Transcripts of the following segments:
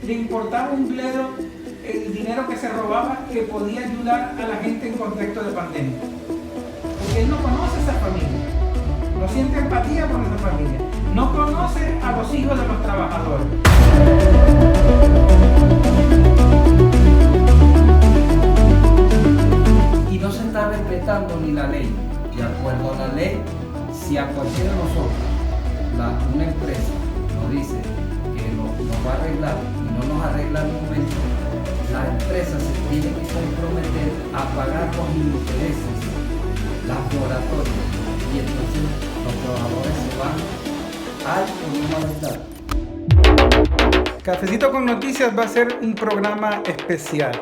le importaba un bledo el dinero que se robaba, que podía ayudar a la gente en contexto de pandemia. Porque él no conoce a esa familia, no siente empatía por esa familia, no conoce a los hijos de los trabajadores. Y no se está respetando ni la ley. De acuerdo a la ley, si a cualquiera de nosotros, una empresa nos dice que nos va a arreglar y no nos arregla al momento, la empresa se tiene que comprometer a pagar los intereses, las moratorias, y entonces los trabajadores se van al por no malestar. Cafecito con Noticias va a ser un programa especial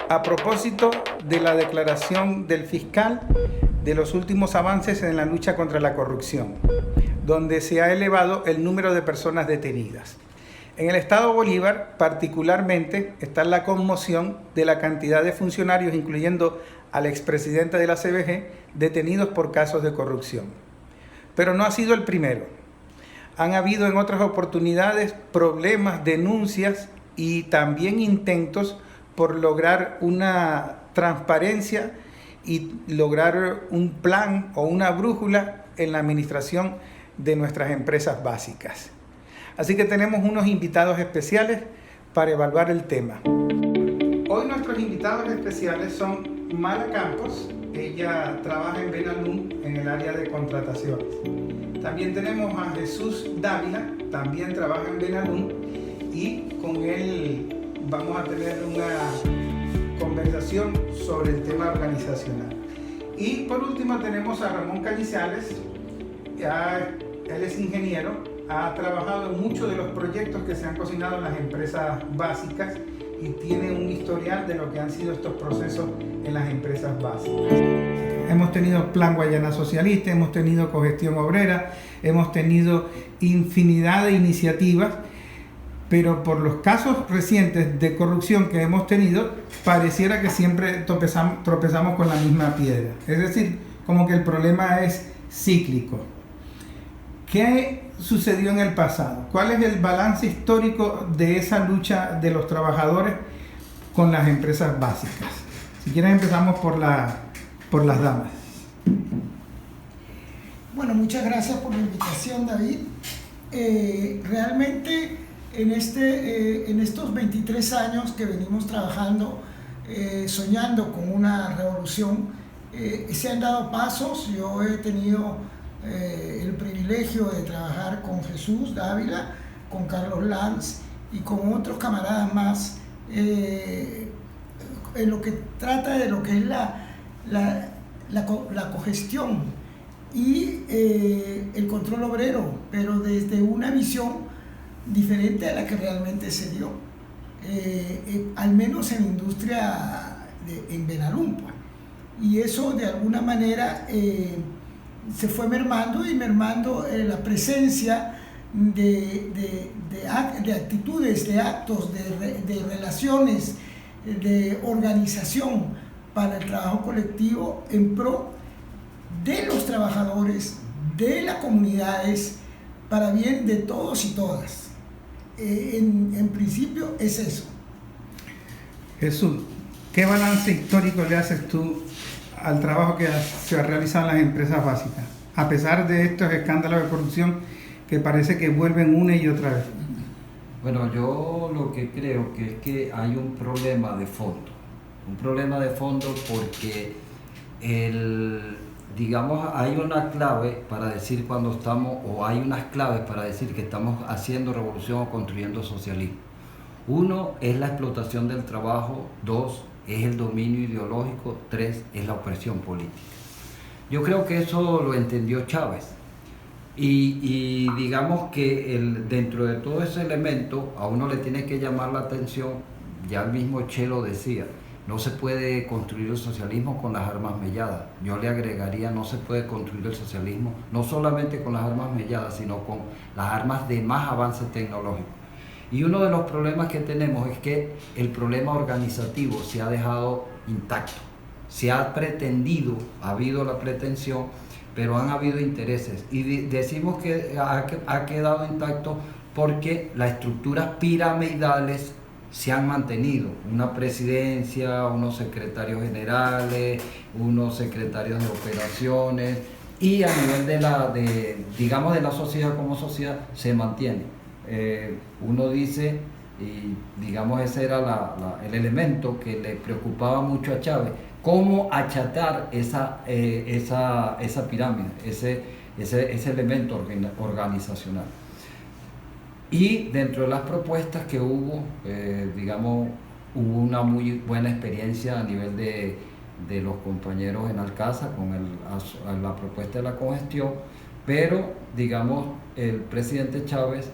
a propósito de la declaración del fiscal de los últimos avances en la lucha contra la corrupción, donde se ha elevado el número de personas detenidas. En el estado Bolívar, particularmente, está la conmoción de la cantidad de funcionarios, incluyendo al expresidente de la CBG, detenidos por casos de corrupción. Pero no ha sido el primero. Han habido en otras oportunidades problemas, denuncias y también intentos por lograr una transparencia y lograr un plan o una brújula en la administración de nuestras empresas básicas. Así que tenemos unos invitados especiales para evaluar el tema. Hoy nuestros invitados especiales son Mala Campos. Ella trabaja en Benalum en el área de contrataciones. También tenemos a Jesús Dávila, también trabaja en Benalum, y con él vamos a tener una conversación sobre el tema organizacional. Y por último tenemos a Ramón Cañizales. Él es ingeniero, ha trabajado en muchos de los proyectos que se han cocinado en las empresas básicas y tiene un historial de lo que han sido estos procesos en las empresas básicas. Hemos tenido Plan Guayana Socialista, hemos tenido Cogestión Obrera, hemos tenido infinidad de iniciativas, pero por los casos recientes de corrupción que hemos tenido, pareciera que siempre tropezamos con la misma piedra. Es decir, como que el problema es cíclico. ¿Qué sucedió en el pasado? ¿Cuál es el balance histórico de esa lucha de los trabajadores con las empresas básicas? Si quieren empezamos por las damas. Bueno, muchas gracias por la invitación, David. Realmente en estos 23 años que venimos trabajando, soñando con una revolución, se han dado pasos. Yo he tenido el privilegio de trabajar con Jesús Dávila, con Carlos Lanz y con otros camaradas más en lo que trata de lo que es la cogestión y el control obrero, pero desde una visión diferente a la que realmente se dio, al menos en la industria en Benalum. Y eso de alguna manera se fue mermando la presencia de actitudes, de actos, de relaciones, de organización para el trabajo colectivo en pro de los trabajadores, de las comunidades, para bien de todos y todas. En principio es eso. Jesús, ¿qué balance histórico le haces tú al trabajo que se ha realizado en las empresas básicas, a pesar de estos escándalos de corrupción que parece que vuelven una y otra vez? Bueno, yo lo que creo que es que hay un problema de fondo porque digamos, hay una clave para decir cuando estamos, o hay unas claves para decir que estamos haciendo revolución o construyendo socialismo. Uno es la explotación del trabajo, dos es el dominio ideológico, tres es la opresión política. Yo creo que eso lo entendió Chávez y digamos que dentro de todo ese elemento a uno le tiene que llamar la atención, ya el mismo Che lo decía, no se puede construir el socialismo con las armas melladas. Yo le agregaría, no se puede construir el socialismo no solamente con las armas melladas, sino con las armas de más avance tecnológico. Y uno de los problemas que tenemos es que el problema organizativo se ha dejado intacto. Se ha pretendido, ha habido la pretensión, pero han habido intereses. Y decimos que ha quedado intacto porque las estructuras piramidales se han mantenido, una presidencia, unos secretarios generales, unos secretarios de operaciones, y a nivel de la sociedad como sociedad se mantiene. Uno dice, y digamos ese era el elemento que le preocupaba mucho a Chávez, cómo achatar esa pirámide, ese elemento organizacional. Y dentro de las propuestas que hubo, hubo una muy buena experiencia a nivel de los compañeros en Alcázar con la propuesta de la congestión, pero el presidente Chávez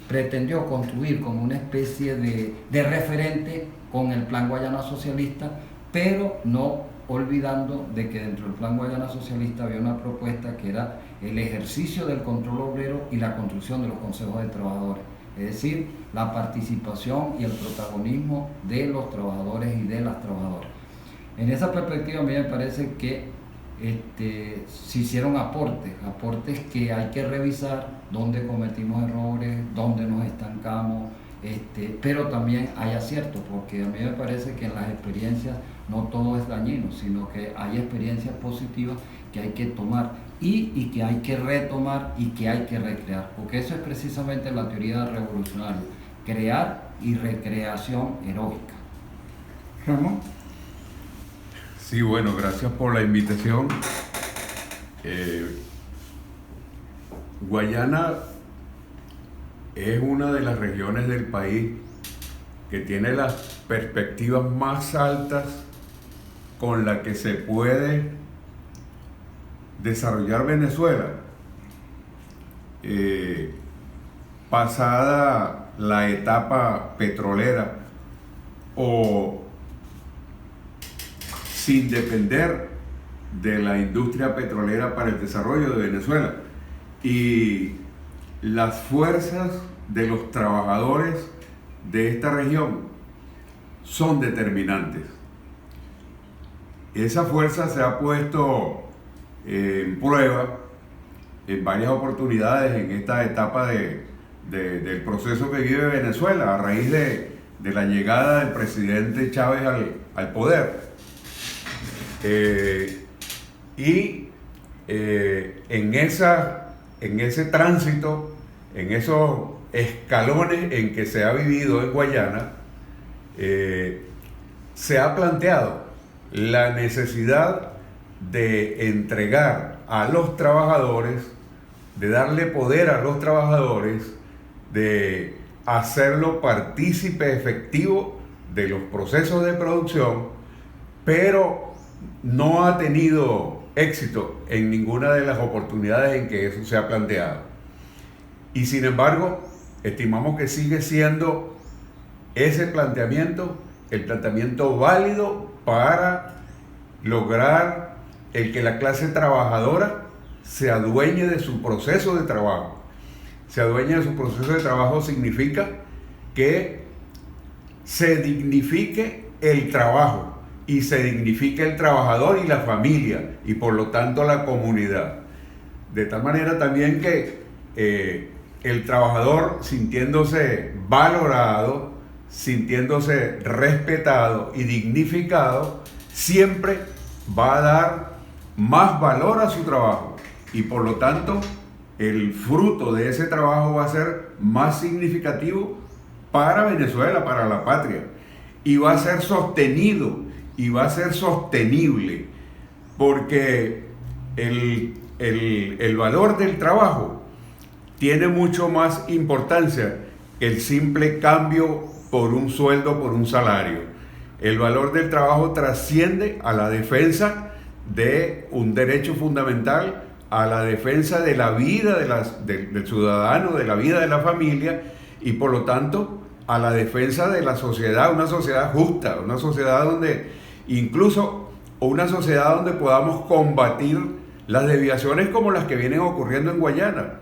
pretendió construir como una especie de referente con el Plan Guayana Socialista, pero no olvidando de que dentro del Plan Guayana Socialista había una propuesta que era el ejercicio del control obrero y la construcción de los consejos de trabajadores, es decir, la participación y el protagonismo de los trabajadores y de las trabajadoras. En esa perspectiva a mí me parece que se hicieron aportes que hay que revisar, dónde cometimos errores, dónde nos estancamos, pero también hay aciertos, porque a mí me parece que en las experiencias no todo es dañino, sino que hay experiencias positivas que hay que tomar y que hay que retomar y que hay que recrear, porque eso es precisamente la teoría revolucionaria, crear y recreación heroica. Ramón. Sí, bueno, gracias por la invitación. Guayana es una de las regiones del país que tiene las perspectivas más altas con las que se puede desarrollar Venezuela, pasada la etapa petrolera o sin depender de la industria petrolera para el desarrollo de Venezuela. Y las fuerzas de los trabajadores de esta región son determinantes. Esa fuerza se ha puesto en prueba en varias oportunidades en esta etapa del proceso que vive Venezuela a raíz de la llegada del presidente Chávez al poder. En ese tránsito, en esos escalones en que se ha vivido en Guayana, se ha planteado la necesidad de entregar a los trabajadores, de darle poder a los trabajadores, de hacerlo partícipe efectivo de los procesos de producción, pero no ha tenido éxito en ninguna de las oportunidades en que eso se ha planteado. Y sin embargo, estimamos que sigue siendo ese planteamiento el planteamiento válido para lograr el que la clase trabajadora se adueñe de su proceso de trabajo. Se adueñe de su proceso de trabajo significa que se dignifique el trabajo y se dignifique el trabajador y la familia y por lo tanto la comunidad. De tal manera también que el trabajador, sintiéndose valorado, sintiéndose respetado y dignificado, siempre va a dar más valor a su trabajo y por lo tanto el fruto de ese trabajo va a ser más significativo para Venezuela, para la patria, y va a ser sostenido y va a ser sostenible, porque el valor del trabajo tiene mucho más importancia que el simple cambio por un sueldo, por un salario. El valor del trabajo trasciende a la defensa de un derecho fundamental, a la defensa de la vida del ciudadano, de la vida de la familia y por lo tanto a la defensa de la sociedad, una sociedad justa, una sociedad donde incluso una sociedad donde podamos combatir las desviaciones como las que vienen ocurriendo en Guayana.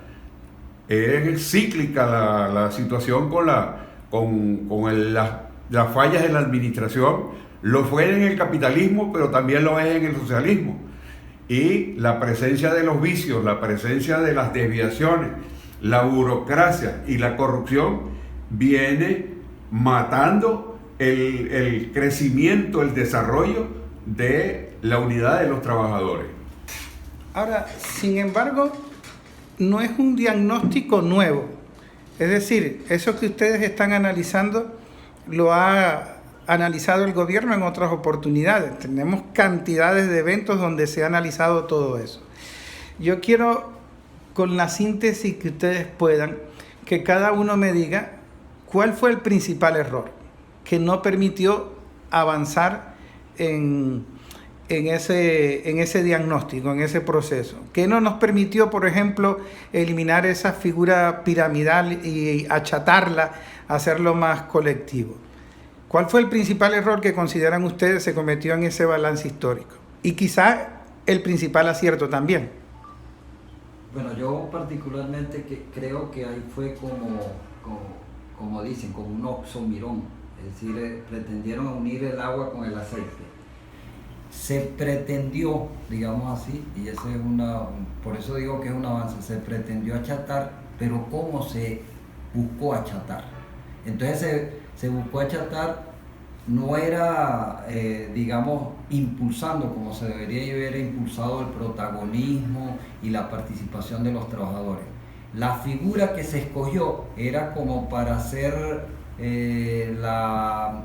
Es cíclica la situación con las fallas en la administración, lo fue en el capitalismo, pero también lo es en el socialismo. Y la presencia de los vicios, la presencia de las desviaciones, la burocracia y la corrupción viene matando el crecimiento, el desarrollo de la unidad de los trabajadores. Ahora, sin embargo, no es un diagnóstico nuevo. Es decir, eso que ustedes están analizando lo ha analizado el gobierno en otras oportunidades. Tenemos cantidades de eventos donde se ha analizado todo eso. Yo quiero, con la síntesis que ustedes puedan, que cada uno me diga cuál fue el principal error que no permitió avanzar en ese diagnóstico, en ese proceso. ¿Qué no nos permitió, por ejemplo, eliminar esa figura piramidal y achatarla, hacerlo más colectivo? ¿Cuál fue el principal error que consideran ustedes se cometió en ese balance histórico? Y quizá el principal acierto también. Bueno, yo particularmente creo que ahí fue como dicen, como un oxomirón. Es decir, pretendieron unir el agua con el aceite. Se pretendió, digamos así, y ese es por eso digo que es un avance, se pretendió achatar, pero ¿cómo se buscó achatar? Entonces se buscó achatar, no era, digamos, impulsando como se debería haber impulsado el protagonismo y la participación de los trabajadores. La figura que se escogió era como para hacer la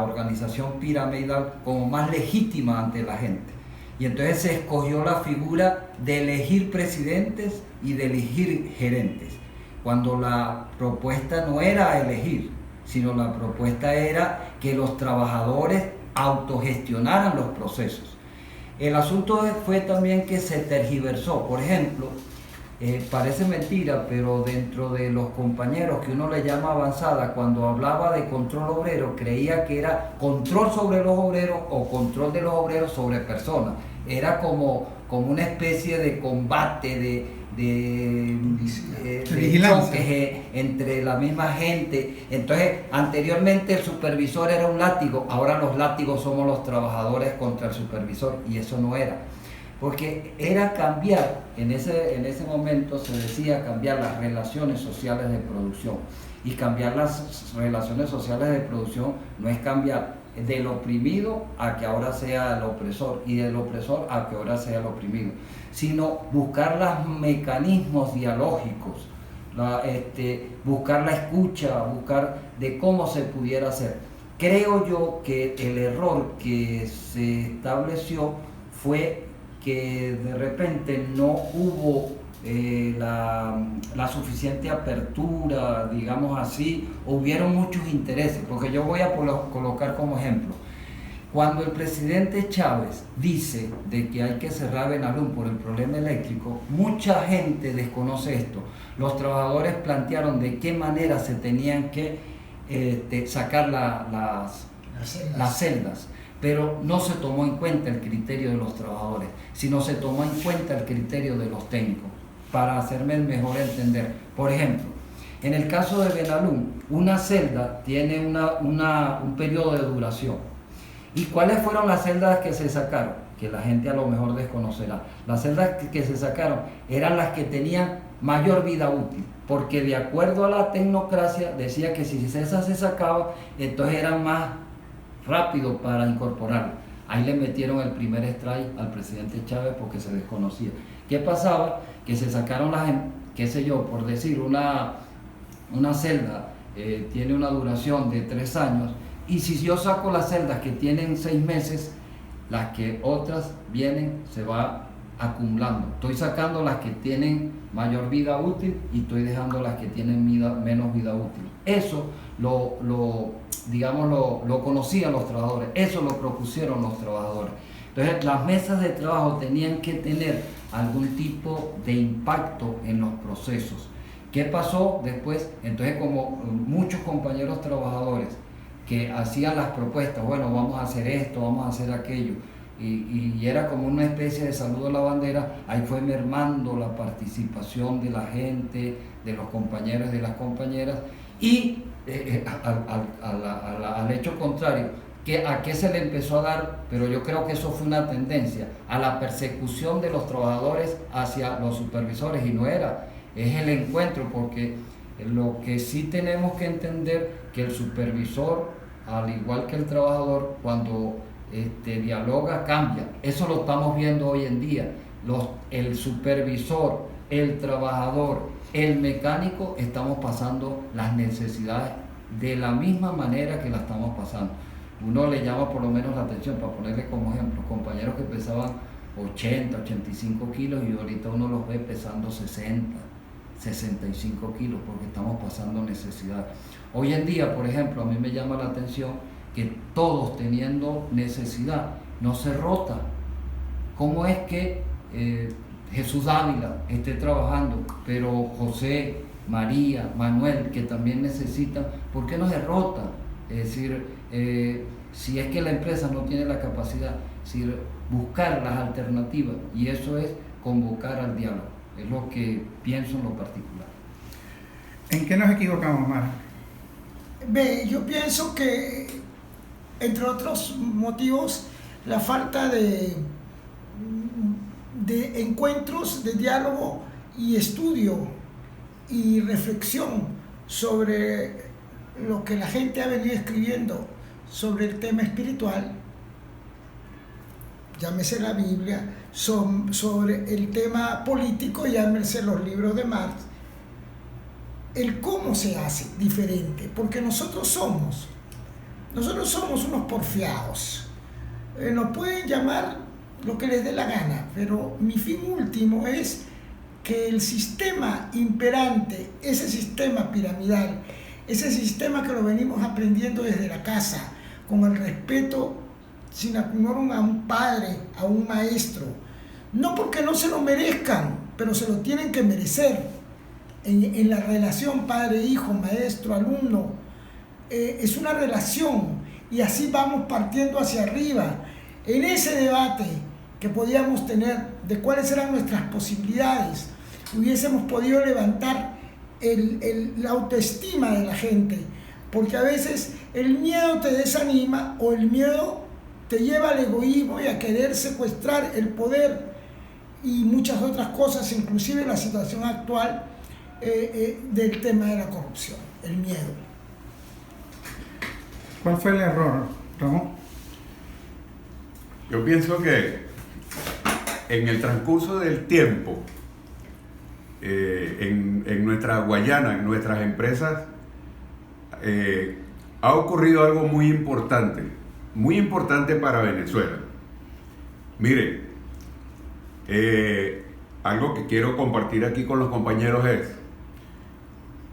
organización piramidal como más legítima ante la gente. Y entonces se escogió la figura de elegir presidentes y de elegir gerentes, cuando la propuesta no era elegir, sino la propuesta era que los trabajadores autogestionaran los procesos. El asunto fue también que se tergiversó. Por ejemplo, parece mentira, pero dentro de los compañeros que uno le llama avanzada, cuando hablaba de control obrero, creía que era control sobre los obreros o control de los obreros sobre personas. Era como una especie de combate, de choques entre la misma gente. Entonces, anteriormente el supervisor era un látigo, ahora los látigos somos los trabajadores contra el supervisor, y eso no era. Porque era cambiar, en ese momento se decía cambiar las relaciones sociales de producción. Y cambiar las relaciones sociales de producción no es cambiar del oprimido a que ahora sea el opresor, y del opresor a que ahora sea el oprimido, sino buscar los mecanismos dialógicos, buscar la escucha, buscar de cómo se pudiera hacer. Creo yo que el error que se estableció fue que de repente no hubo la suficiente apertura, digamos así, hubieron muchos intereses, porque yo voy a colocar como ejemplo, cuando el presidente Chávez dice de que hay que cerrar Benalún por el problema eléctrico, mucha gente desconoce esto. Los trabajadores plantearon de qué manera se tenían que sacar las celdas. Pero no se tomó en cuenta el criterio de los trabajadores, sino se tomó en cuenta el criterio de los técnicos, para hacerme mejor entender. Por ejemplo, en el caso de Benalún, una celda tiene un periodo de duración. ¿Y cuáles fueron las celdas que se sacaron? Que la gente a lo mejor desconocerá. Las celdas que se sacaron eran las que tenían mayor vida útil, porque de acuerdo a la tecnocracia decía que si esas se sacaban, entonces eran más rápido para incorporar. Ahí le metieron el primer strike al presidente Chávez porque se desconocía. ¿Qué pasaba? Que se sacaron qué sé yo, por decir, una celda tiene una duración de 3 años, y si yo saco las celdas que tienen 6 meses, las que otras vienen se va acumulando. Estoy sacando las que tienen mayor vida útil y estoy dejando las que tienen menos vida útil. Eso lo conocían los trabajadores, eso lo propusieron los trabajadores. Entonces las mesas de trabajo tenían que tener algún tipo de impacto en los procesos. ¿Qué pasó después? Entonces, como muchos compañeros trabajadores que hacían las propuestas, bueno, vamos a hacer esto, vamos a hacer aquello, y era como una especie de saludo a la bandera, ahí fue mermando la participación de la gente, de los compañeros y de las compañeras, y al hecho contrario, ¿a qué se le empezó a dar? Pero yo creo que eso fue una tendencia, a la persecución de los trabajadores hacia los supervisores, y no era, es el encuentro, porque Lo que sí tenemos que entender que el supervisor, al igual que el trabajador, cuando dialoga, cambia. Eso lo estamos viendo hoy en día. El supervisor, el trabajador, el mecánico, estamos pasando las necesidades de la misma manera que la estamos pasando. Uno le llama por lo menos la atención, para ponerle como ejemplo, compañeros que pesaban 80, 85 kilos y ahorita uno los ve pesando 60, 65 kilos porque estamos pasando necesidad. Hoy en día, por ejemplo, a mí me llama la atención que todos teniendo necesidad no se rota. ¿Cómo es que Jesús Ávila esté trabajando, pero José, María, Manuel, que también necesitan, ¿por qué no se rota? Es decir, si es que la empresa no tiene la capacidad, es decir, buscar las alternativas, y eso es convocar al diálogo. Es lo que pienso en lo particular. ¿En qué nos equivocamos, Mara? Yo pienso que, entre otros motivos, la falta de encuentros, de diálogo y estudio y reflexión sobre lo que la gente ha venido escribiendo sobre el tema espiritual, llámese la Biblia, sobre el tema político, llámese los libros de Marx, el cómo se hace diferente, porque nosotros somos unos porfiados. Nos pueden llamar lo que les dé la gana, pero mi fin último es que el sistema imperante, ese sistema piramidal, ese sistema que lo venimos aprendiendo desde la casa, con el respeto sin acuñar a un padre, a un maestro, no porque no se lo merezcan, pero se lo tienen que merecer en la relación padre-hijo, maestro-alumno. Es una relación y así vamos partiendo hacia arriba. En ese debate que podíamos tener de cuáles eran nuestras posibilidades, hubiésemos podido levantar la autoestima de la gente, porque a veces el miedo te desanima o el miedo te lleva al egoísmo y a querer secuestrar el poder y muchas otras cosas, inclusive la situación actual del tema de la corrupción, el miedo. ¿Cuál fue el error, Ramón? Yo pienso que en el transcurso del tiempo, en nuestra Guayana, en nuestras empresas, ha ocurrido algo muy importante para Venezuela. Mire, algo que quiero compartir aquí con los compañeros es,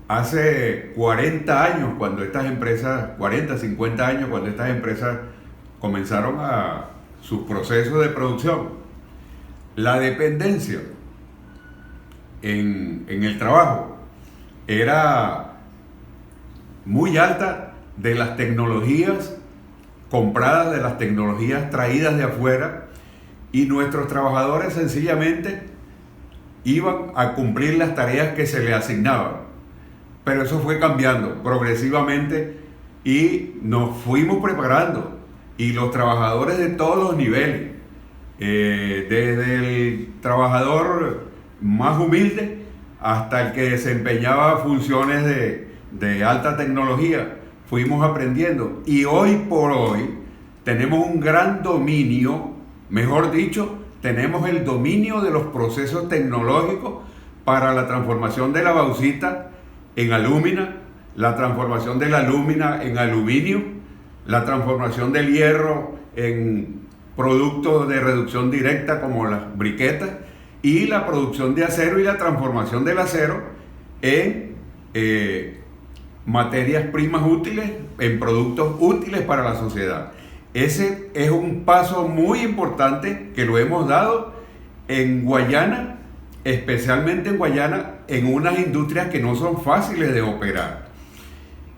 hace 40 años, cuando estas empresas, 40, 50 años, cuando estas empresas comenzaron sus procesos de producción, la dependencia en el trabajo era muy alta de las tecnologías compradas, de las tecnologías traídas de afuera, y nuestros trabajadores sencillamente iban a cumplir las tareas que se les asignaban. Pero eso fue cambiando progresivamente y nos fuimos preparando, y los trabajadores de todos los niveles, desde el trabajador más humilde hasta el que desempeñaba funciones de alta tecnología, fuimos aprendiendo, y hoy por hoy tenemos un gran dominio, mejor dicho, tenemos el dominio de los procesos tecnológicos para la transformación de la bauxita en alúmina, la transformación de la alúmina en aluminio, la transformación del hierro en productos de reducción directa como las briquetas, y la producción de acero y la transformación del acero en materias primas útiles, en productos útiles para la sociedad. Ese es un paso muy importante que lo hemos dado en Guayana, especialmente en Guayana, en unas industrias que no son fáciles de operar.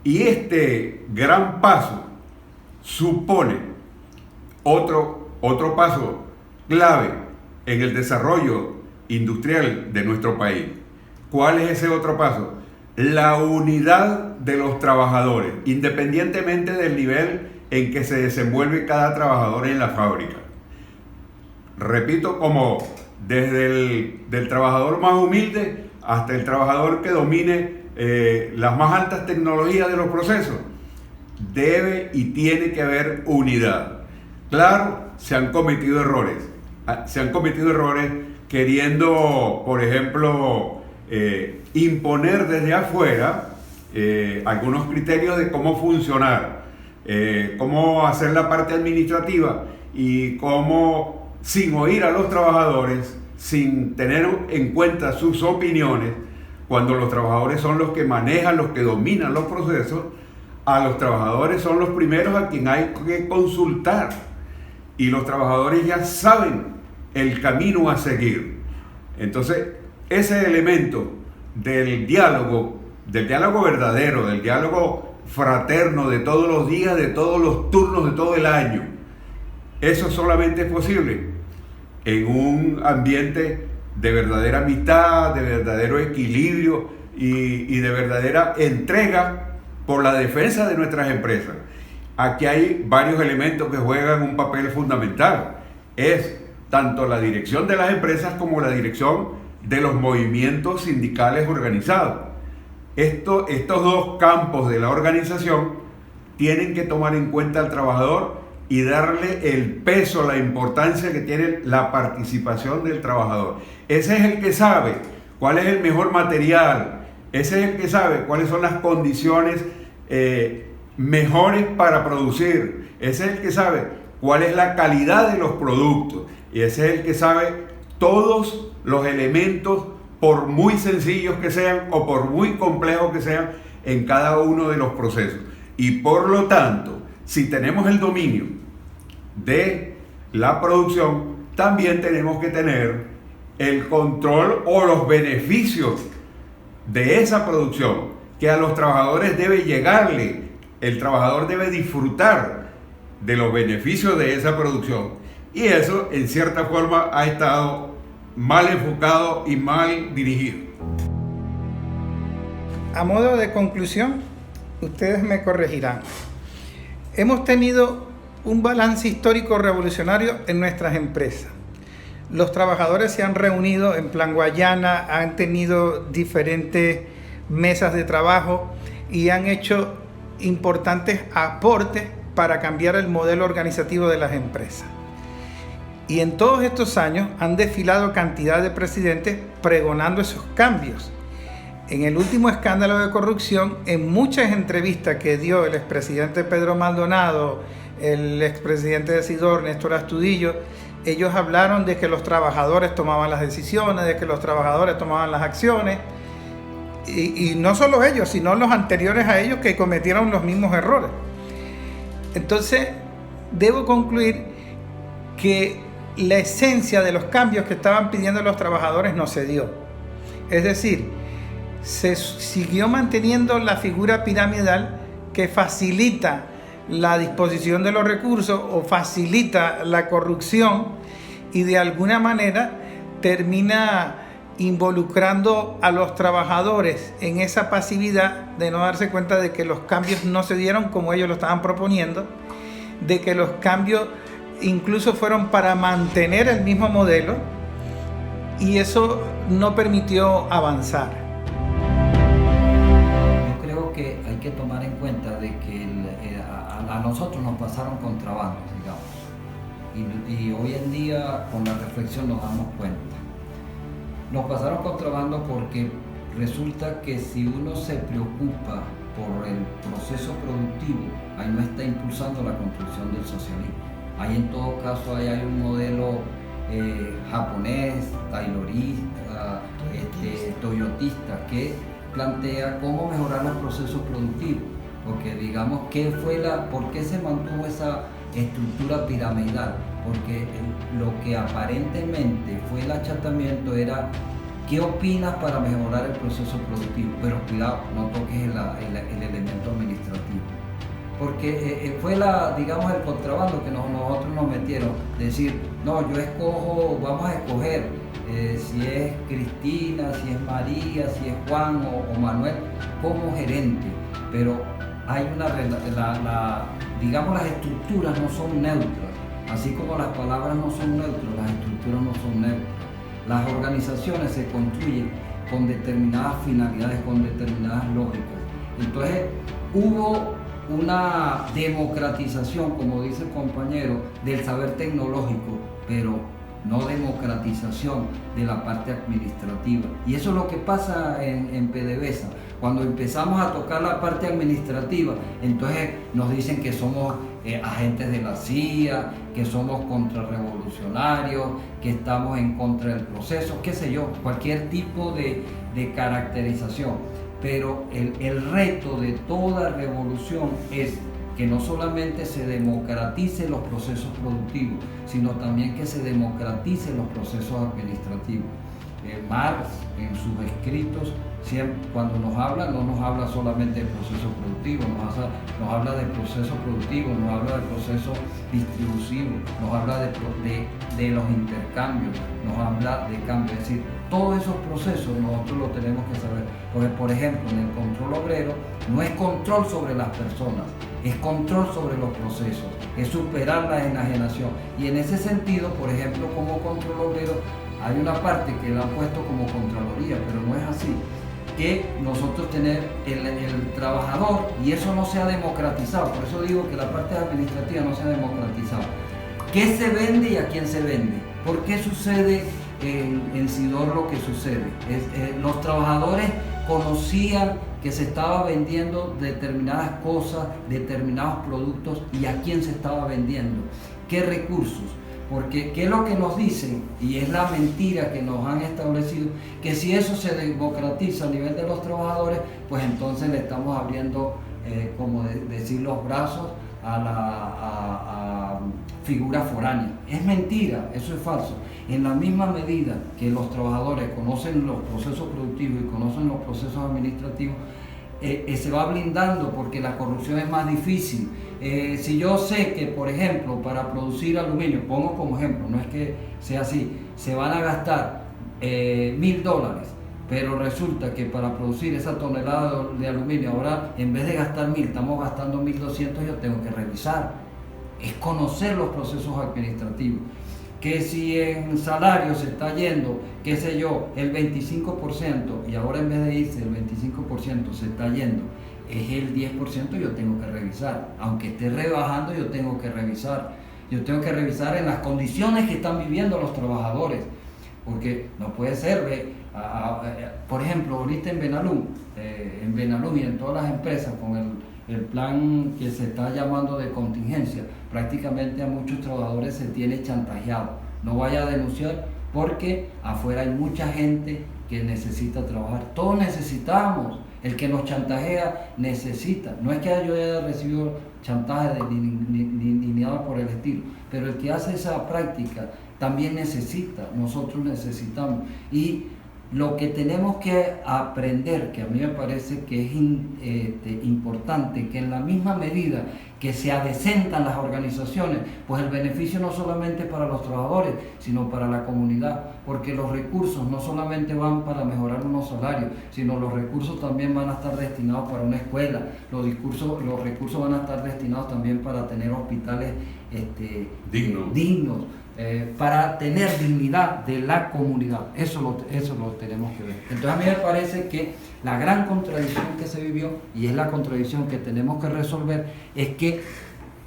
Y este gran paso supone otro paso clave en el desarrollo industrial de nuestro país. ¿Cuál es ese otro paso? La unidad de los trabajadores, independientemente del nivel en que se desenvuelve cada trabajador en la fábrica. Repito, como desde del trabajador más humilde hasta el trabajador que domine las más altas tecnologías de los procesos, debe y tiene que haber unidad. Claro, se han cometido errores queriendo, por ejemplo, imponer desde afuera algunos criterios de cómo funcionar, cómo hacer la parte administrativa y cómo, sin oír a los trabajadores, sin tener en cuenta sus opiniones, cuando los trabajadores son los que manejan, los que dominan los procesos, a los trabajadores son los primeros a quien hay que consultar, y los trabajadores ya saben el camino a seguir. Entonces, ese elemento del diálogo verdadero, del diálogo fraterno de todos los días, de todos los turnos, de todo el año, eso solamente es posible en un ambiente de verdadera amistad, de verdadero equilibrio y de verdadera entrega por la defensa de nuestras empresas. Aquí hay varios elementos que juegan un papel fundamental. Es tanto la dirección de las empresas como la dirección de los movimientos sindicales organizados. Estos dos campos de la organización tienen que tomar en cuenta al trabajador y darle el peso, la importancia que tiene la participación del trabajador. Ese es el que sabe cuál es el mejor material, ese es el que sabe cuáles son las condiciones mejores para producir, ese es el que sabe cuál es la calidad de los productos, y ese es el que sabe todos los elementos, por muy sencillos que sean o por muy complejos que sean, en cada uno de los procesos. Y por lo tanto, si tenemos el dominio de la producción, también tenemos que tener el control o los beneficios de esa producción, que a los trabajadores debe llegarle. El trabajador debe disfrutar de los beneficios de esa producción, y eso en cierta forma ha estado mal enfocado y mal dirigido. A modo de conclusión, ustedes me corregirán. Hemos tenido un balance histórico revolucionario en nuestras empresas. Los trabajadores se han reunido en Plan Guayana, han tenido diferentes mesas de trabajo y han hecho importantes aportes para cambiar el modelo organizativo de las empresas. Y en todos estos años han desfilado cantidad de presidentes pregonando esos cambios. En el último escándalo de corrupción, en muchas entrevistas que dio el expresidente Pedro Maldonado, el expresidente de Sidor, Néstor Astudillo, ellos hablaron de que los trabajadores tomaban las decisiones, de que los trabajadores tomaban las acciones, y no solo ellos, sino los anteriores a ellos que cometieron los mismos errores. Entonces, debo concluir que la esencia de los cambios que estaban pidiendo los trabajadores no se dio. Es decir, se siguió manteniendo la figura piramidal que facilita la disposición de los recursos o facilita la corrupción, y de alguna manera termina involucrando a los trabajadores en esa pasividad de no darse cuenta de que los cambios no se dieron como ellos lo estaban proponiendo, de que los cambios incluso fueron para mantener el mismo modelo, y eso no permitió avanzar. Yo creo que hay que tomar en cuenta de que a nosotros nos pasaron contrabandos, digamos, y hoy en día con la reflexión nos damos cuenta. Nos pasaron contrabando porque resulta que si uno se preocupa por el proceso productivo, ahí no está impulsando la construcción del socialismo. Ahí en todo caso hay un modelo japonés, taylorista, toyotista, que plantea cómo mejorar los procesos productivos. Porque digamos, ¿por qué se mantuvo esa estructura piramidal? Porque lo que aparentemente fue el achatamiento era ¿qué opinas para mejorar el proceso productivo? Pero cuidado, no toques el elemento administrativo. Porque fue el contrabando que nosotros nos metieron. Decir, no, yo escojo, vamos a escoger si es Cristina, si es María, si es Juan o Manuel como gerente. Pero hay las estructuras no son neutras. Así como las palabras no son neutras, las estructuras no son neutras. Las organizaciones se construyen con determinadas finalidades, con determinadas lógicas. Entonces hubo una democratización, como dice el compañero, del saber tecnológico, pero no democratización de la parte administrativa. Y eso es lo que pasa en PDVSA. Cuando empezamos a tocar la parte administrativa, entonces nos dicen que somos agentes de la CIA, que somos contrarrevolucionarios, que estamos en contra del proceso, qué sé yo, cualquier tipo de caracterización. Pero el reto de toda revolución es que no solamente se democraticen los procesos productivos, sino también que se democraticen los procesos administrativos. Marx, en sus escritos, siempre, cuando nos habla, no nos habla solamente del proceso productivo, nos habla del proceso productivo, nos habla del proceso distributivo, nos habla de los intercambios, nos habla de cambio. Es decir, todos esos procesos nosotros los tenemos que saber. Porque, por ejemplo, en el control obrero no es control sobre las personas, es control sobre los procesos, es superar la enajenación. Y en ese sentido, por ejemplo, como control obrero, hay una parte que la han puesto como Contraloría, pero no es así. Que nosotros tenemos el trabajador, y eso no se ha democratizado, por eso digo que la parte administrativa no se ha democratizado. ¿Qué se vende y a quién se vende? ¿Por qué sucede en Sidor lo que sucede? Los trabajadores conocían que se estaba vendiendo determinadas cosas, determinados productos, y a quién se estaba vendiendo, qué recursos. Porque ¿qué es lo que nos dicen? Y es la mentira que nos han establecido, que si eso se democratiza a nivel de los trabajadores, pues entonces le estamos abriendo, como decir, los brazos a figuras foráneas. Es mentira, eso es falso. En la misma medida que los trabajadores conocen los procesos productivos y conocen los procesos administrativos, se va blindando, porque la corrupción es más difícil. Si yo sé que, por ejemplo, para producir aluminio, pongo como ejemplo, no es que sea así, se van a gastar $1.000, pero resulta que para producir esa tonelada de aluminio, ahora en vez de gastar 1.000, estamos gastando 1.200, yo tengo que revisar. Es conocer los procesos administrativos. Que si en salario se está yendo, qué sé yo, el 25%, y ahora en vez de irse el 25% se está yendo, es el 10%, yo tengo que revisar. Aunque esté rebajando, yo tengo que revisar. Yo tengo que revisar en las condiciones que están viviendo los trabajadores. Porque no puede ser, por ejemplo, ahorita en Benalum y en todas las empresas, con el plan que se está llamando de contingencia, prácticamente a muchos trabajadores se tiene chantajeado. No vaya a denunciar porque afuera hay mucha gente que necesita trabajar. Todos necesitamos. El que nos chantajea necesita. No es que yo haya recibido chantaje ni nada por el estilo, pero el que hace esa práctica también necesita. Nosotros necesitamos. Y lo que tenemos que aprender, que a mí me parece que es importante, que en la misma medida que se adecentan las organizaciones, pues el beneficio no solamente para los trabajadores, sino para la comunidad, porque los recursos no solamente van para mejorar unos salarios, sino los recursos también van a estar destinados para una escuela, los recursos van a estar destinados también para tener hospitales dignos. Para tener dignidad de la comunidad. Eso lo tenemos que ver. Entonces a mí me parece que la gran contradicción que se vivió, y es la contradicción que tenemos que resolver, es que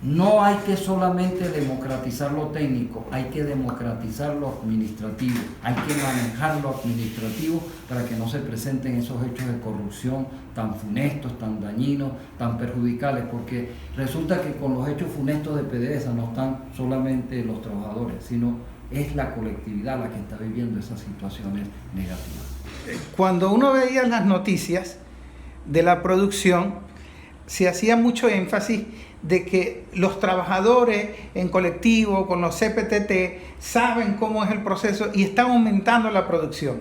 no hay que solamente democratizar lo técnico, hay que democratizar lo administrativo, hay que manejar lo administrativo para que no se presenten esos hechos de corrupción tan funestos, tan dañinos, tan perjudiciales, porque resulta que con los hechos funestos de PDVSA no están solamente los trabajadores, sino es la colectividad la que está viviendo esas situaciones negativas. Cuando uno veía las noticias de la producción, se hacía mucho énfasis de que los trabajadores en colectivo con los CPTT saben cómo es el proceso y están aumentando la producción.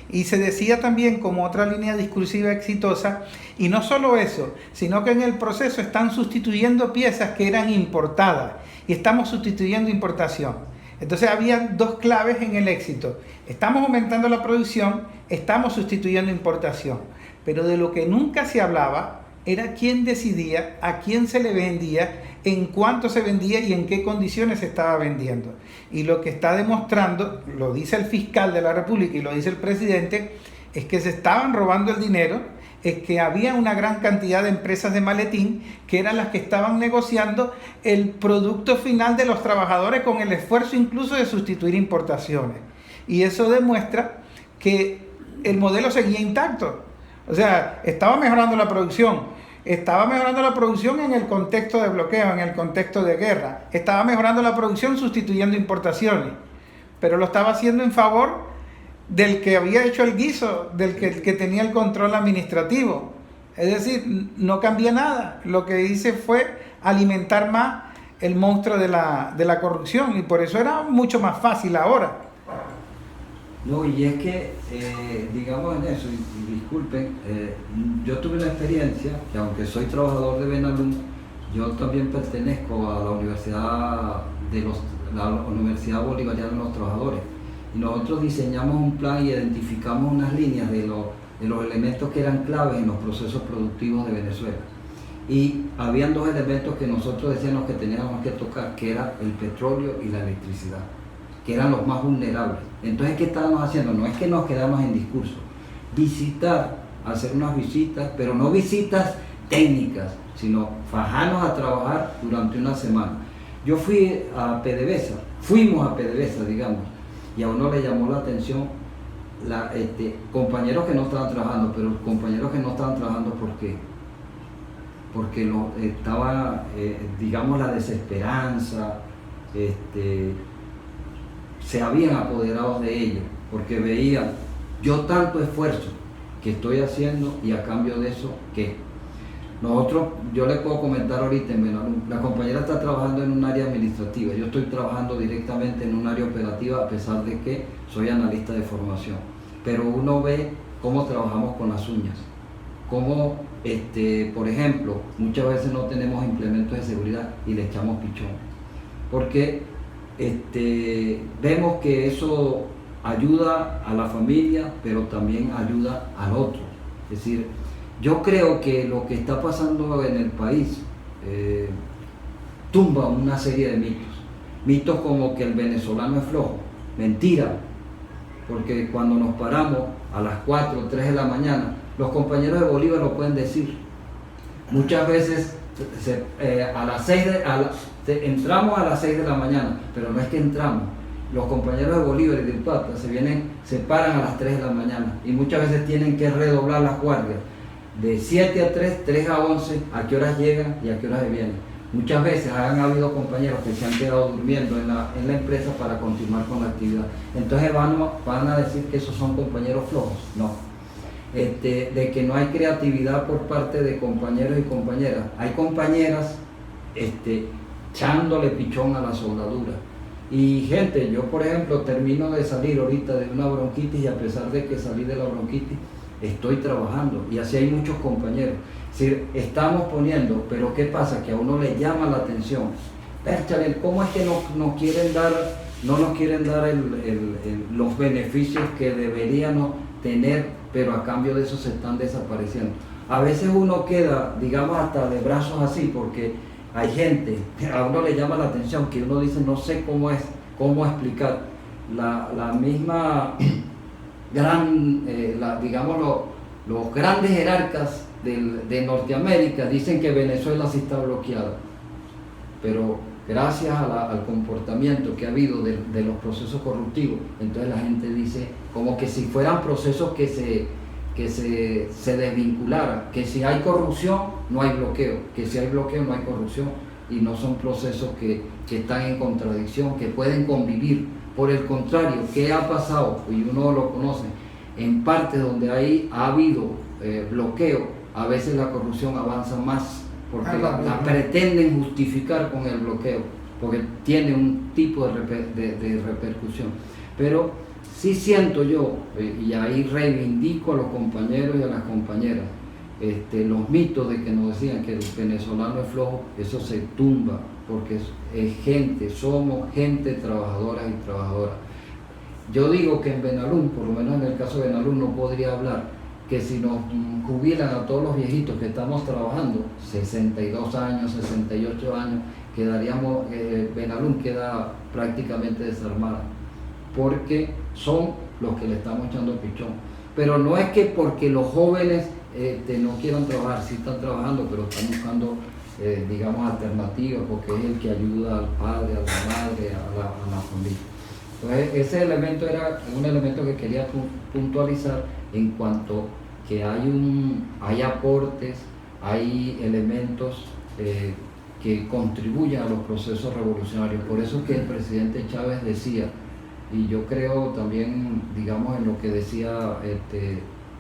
Y se decía también como otra línea discursiva exitosa, y no solo eso, sino que en el proceso están sustituyendo piezas que eran importadas y estamos sustituyendo importación. Entonces había dos claves en el éxito. Estamos aumentando la producción, estamos sustituyendo importación. Pero de lo que nunca se hablaba era quién decidía, a quién se le vendía, en cuánto se vendía y en qué condiciones se estaba vendiendo. Y lo que está demostrando, lo dice el fiscal de la República y lo dice el presidente, es que se estaban robando el dinero, es que había una gran cantidad de empresas de maletín que eran las que estaban negociando el producto final de los trabajadores con el esfuerzo incluso de sustituir importaciones. Y eso demuestra que el modelo seguía intacto. O sea, estaba mejorando la producción en el contexto de bloqueo, en el contexto de guerra. Estaba mejorando la producción sustituyendo importaciones, pero lo estaba haciendo en favor del que había hecho el guiso, del que tenía el control administrativo. Es decir, no cambia nada. Lo que hice fue alimentar más el monstruo de la corrupción, y por eso era mucho más fácil ahora. No, y es que, digamos en eso, y disculpen, yo tuve una experiencia que aunque soy trabajador de Benalum, yo también pertenezco a la Universidad Bolivariana de los Trabajadores, y nosotros diseñamos un plan y identificamos unas líneas de los elementos que eran claves en los procesos productivos de Venezuela. Y habían dos elementos que nosotros decíamos que teníamos que tocar, que era el petróleo y la electricidad, que eran los más vulnerables. Entonces, ¿qué estábamos haciendo? No es que nos quedamos en discurso, visitar, hacer unas visitas, pero no visitas técnicas, sino fajarnos a trabajar durante una semana. Yo fui a PDVSA, fuimos a PDVSA, digamos, y a uno le llamó la atención compañeros que no estaban trabajando, pero compañeros que no estaban trabajando, ¿por qué? Porque estaba, digamos, la desesperanza, se habían apoderado de ellos, porque veían, yo tanto esfuerzo que estoy haciendo y a cambio de eso, ¿qué? Nosotros, yo le puedo comentar ahorita en Benalum, la compañera está trabajando en un área administrativa, yo estoy trabajando directamente en un área operativa, a pesar de que soy analista de formación, pero uno ve cómo trabajamos con las uñas, cómo, por ejemplo, muchas veces no tenemos implementos de seguridad y le echamos pichón, porque vemos que eso ayuda a la familia, pero también ayuda al otro. Es decir, yo creo que lo que está pasando en el país tumba una serie de mitos como que el venezolano es flojo, mentira, porque cuando nos paramos a las 4 o 3 de la mañana, los compañeros de Bolívar lo pueden decir. Muchas veces entramos a las 6 de la mañana, pero no es que entramos. Los compañeros de Bolívar y de Upata se paran a las 3 de la mañana y muchas veces tienen que redoblar las guardias. De 7 a 3, 3 a 11, a qué horas llegan y a qué horas vienen. Muchas veces han habido compañeros que se han quedado durmiendo en la empresa para continuar con la actividad. Entonces van a decir que esos son compañeros flojos. No. De que no hay creatividad por parte de compañeros y compañeras. Hay compañeras echándole pichón a la soldadura. Y gente, yo por ejemplo termino de salir ahorita de una bronquitis y a pesar de que salí de la bronquitis, estoy trabajando y así hay muchos compañeros. Es decir, estamos poniendo, pero ¿qué pasa? Que a uno le llama la atención. Pérchale, ¿cómo es que no nos quieren dar los beneficios que deberíamos tener, pero a cambio de eso se están desapareciendo? A veces uno queda, digamos, hasta de brazos así, porque hay gente, a uno le llama la atención, que uno dice, no sé cómo explicar. La misma digamos, los grandes jerarcas de Norteamérica dicen que Venezuela sí está bloqueada, pero gracias al comportamiento que ha habido de los procesos corruptivos, entonces la gente dice como que si fueran procesos que se desvincularan, que si hay corrupción no hay bloqueo, que si hay bloqueo no hay corrupción, y no son procesos que están en contradicción, que pueden convivir. Por el contrario, ¿qué ha pasado? Y uno lo conoce, en partes donde ha habido bloqueo, a veces la corrupción avanza más, porque la pretenden justificar con el bloqueo, porque tiene un tipo de repercusión. Pero sí siento yo, y ahí reivindico a los compañeros y a las compañeras, los mitos de que nos decían que el venezolano es flojo, eso se tumba, porque es gente, somos gente trabajadora y trabajadora. Yo digo que en Benalum, por lo menos en el caso de Benalum, no podría hablar que si nos jubilan a todos los viejitos que estamos trabajando, 62 años, 68 años, Benalum queda prácticamente desarmada, porque son los que le estamos echando pichón. Pero no es que porque los jóvenes no quieran trabajar, sí están trabajando, pero están buscando, digamos, alternativas, porque es el que ayuda al padre, a la madre, a la familia. Entonces, ese elemento era un elemento que quería puntualizar en cuanto que hay aportes, hay elementos que contribuyen a los procesos revolucionarios. Por eso es que el presidente Chávez decía, y yo creo también, digamos, en lo que decía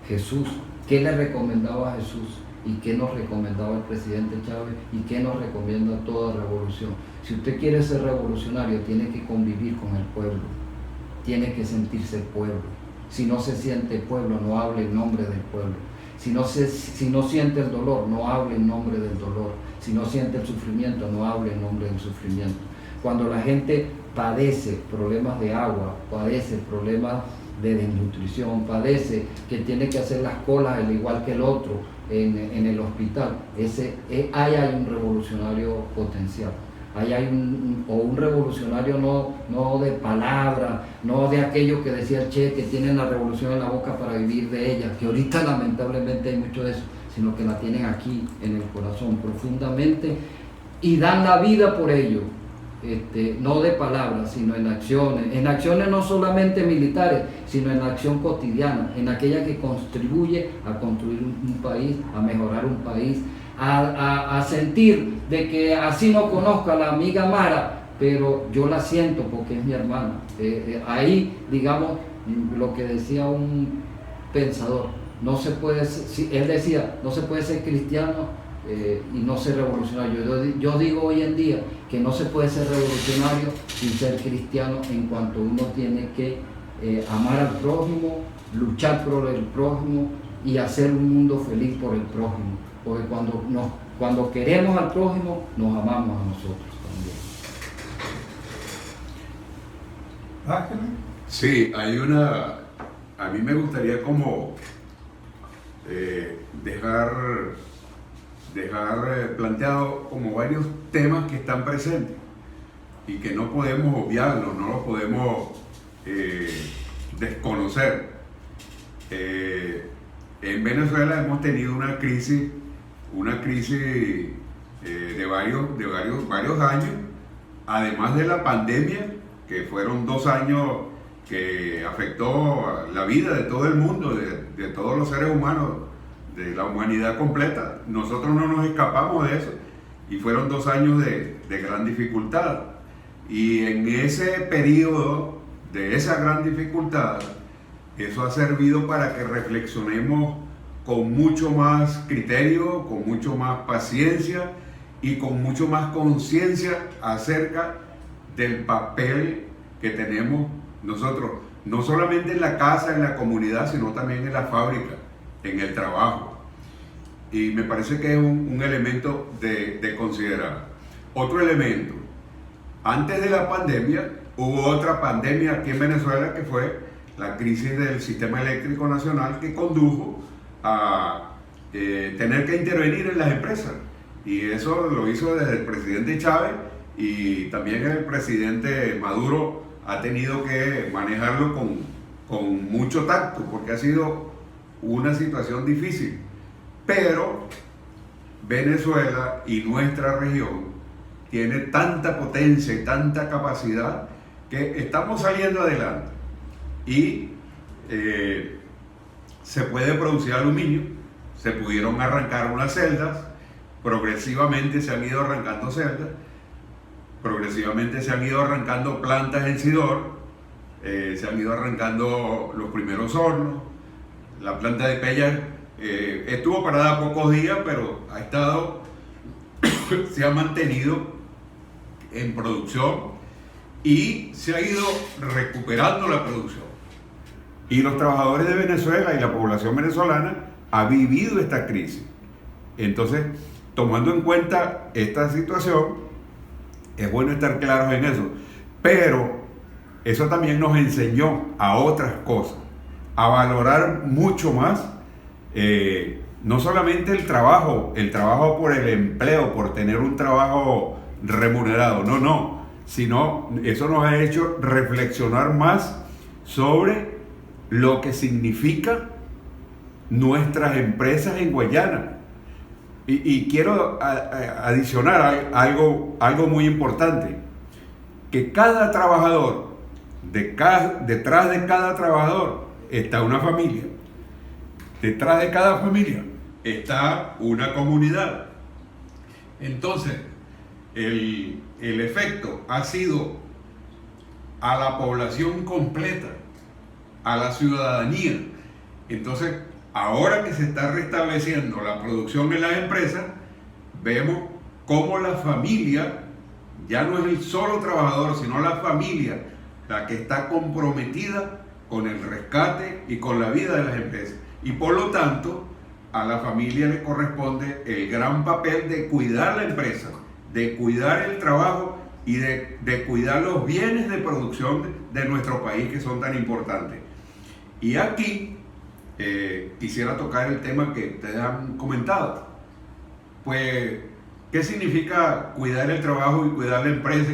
Jesús, qué le recomendaba a Jesús y qué nos recomendaba el presidente Chávez y qué nos recomienda toda revolución. Si usted quiere ser revolucionario, tiene que convivir con el pueblo, tiene que sentirse pueblo. Si no se siente pueblo, no hable en nombre del pueblo. Si no siente el dolor, no hable en nombre del dolor. Si no siente el sufrimiento, no hable en nombre del sufrimiento. Cuando la gente padece problemas de agua, padece problemas de desnutrición, padece que tiene que hacer las colas al igual que el otro en el hospital, ahí hay un revolucionario potencial. Ahí hay un revolucionario no de palabra, no de aquello que decía el Che, que tienen la revolución en la boca para vivir de ella, que ahorita lamentablemente hay mucho de eso, sino que la tienen aquí en el corazón profundamente y dan la vida por ello. No de palabras, sino en acciones no solamente militares, sino en la acción cotidiana, en aquella que contribuye a construir un país, a mejorar un país, a sentir de que así no conozca a la amiga Mara, pero yo la siento porque es mi hermana. Ahí, digamos, lo que decía un pensador, no se puede, él decía, no se puede ser cristiano y no ser revolucionario. Yo digo hoy en día que no se puede ser revolucionario sin ser cristiano, en cuanto uno tiene que amar al prójimo, luchar por el prójimo y hacer un mundo feliz por el prójimo, porque cuando queremos al prójimo nos amamos a nosotros también. Sí, a mí me gustaría como dejar planteado como varios temas que están presentes y que no podemos obviarlos, no los podemos desconocer. En Venezuela hemos tenido una crisis de varios años, además de la pandemia, que fueron 2 años que afectó la vida de todo el mundo, de todos los seres humanos, de la humanidad completa. Nosotros no nos escapamos de eso y fueron 2 años de gran dificultad. Y en ese periodo de esa gran dificultad, eso ha servido para que reflexionemos con mucho más criterio, con mucho más paciencia y con mucho más conciencia acerca del papel que tenemos nosotros, no solamente en la casa, en la comunidad, sino también en la fábrica, en el trabajo. Y me parece que es un elemento de considerar. Otro elemento, antes de la pandemia, hubo otra pandemia aquí en Venezuela, que fue la crisis del sistema eléctrico nacional, que condujo a tener que intervenir en las empresas. Y eso lo hizo desde el presidente Chávez, y también el presidente Maduro ha tenido que manejarlo con mucho tacto, porque ha sido una situación difícil. Pero Venezuela y nuestra región tiene tanta potencia y tanta capacidad que estamos saliendo adelante. Y se puede producir aluminio, se pudieron arrancar unas celdas, progresivamente se han ido arrancando celdas, progresivamente se han ido arrancando plantas en Sidor, se han ido arrancando los primeros hornos. La planta de Pella estuvo parada pocos días, pero ha estado, se ha mantenido en producción y se ha ido recuperando la producción. Y los trabajadores de Venezuela y la población venezolana ha vivido esta crisis. Entonces, tomando en cuenta esta situación, es bueno estar claros en eso, pero eso también nos enseñó a otras cosas, a valorar mucho más, no solamente el trabajo por el empleo, por tener un trabajo remunerado, no, sino eso nos ha hecho reflexionar más sobre lo que significa nuestras empresas en Guayana. Y quiero adicionar algo muy importante, que cada trabajador, detrás de cada trabajador está una familia, detrás de cada familia está una comunidad. Entonces, el efecto ha sido a la población completa, a la ciudadanía. Entonces, ahora que se está restableciendo la producción en las empresas, vemos cómo la familia, ya no es el solo trabajador, sino la familia, la que está comprometida con el rescate y con la vida de las empresas. Y por lo tanto, a la familia le corresponde el gran papel de cuidar la empresa, de cuidar el trabajo y de cuidar los bienes de producción de nuestro país, que son tan importantes. Y aquí quisiera tocar el tema que ustedes han comentado. Pues, ¿qué significa cuidar el trabajo y cuidar la empresa?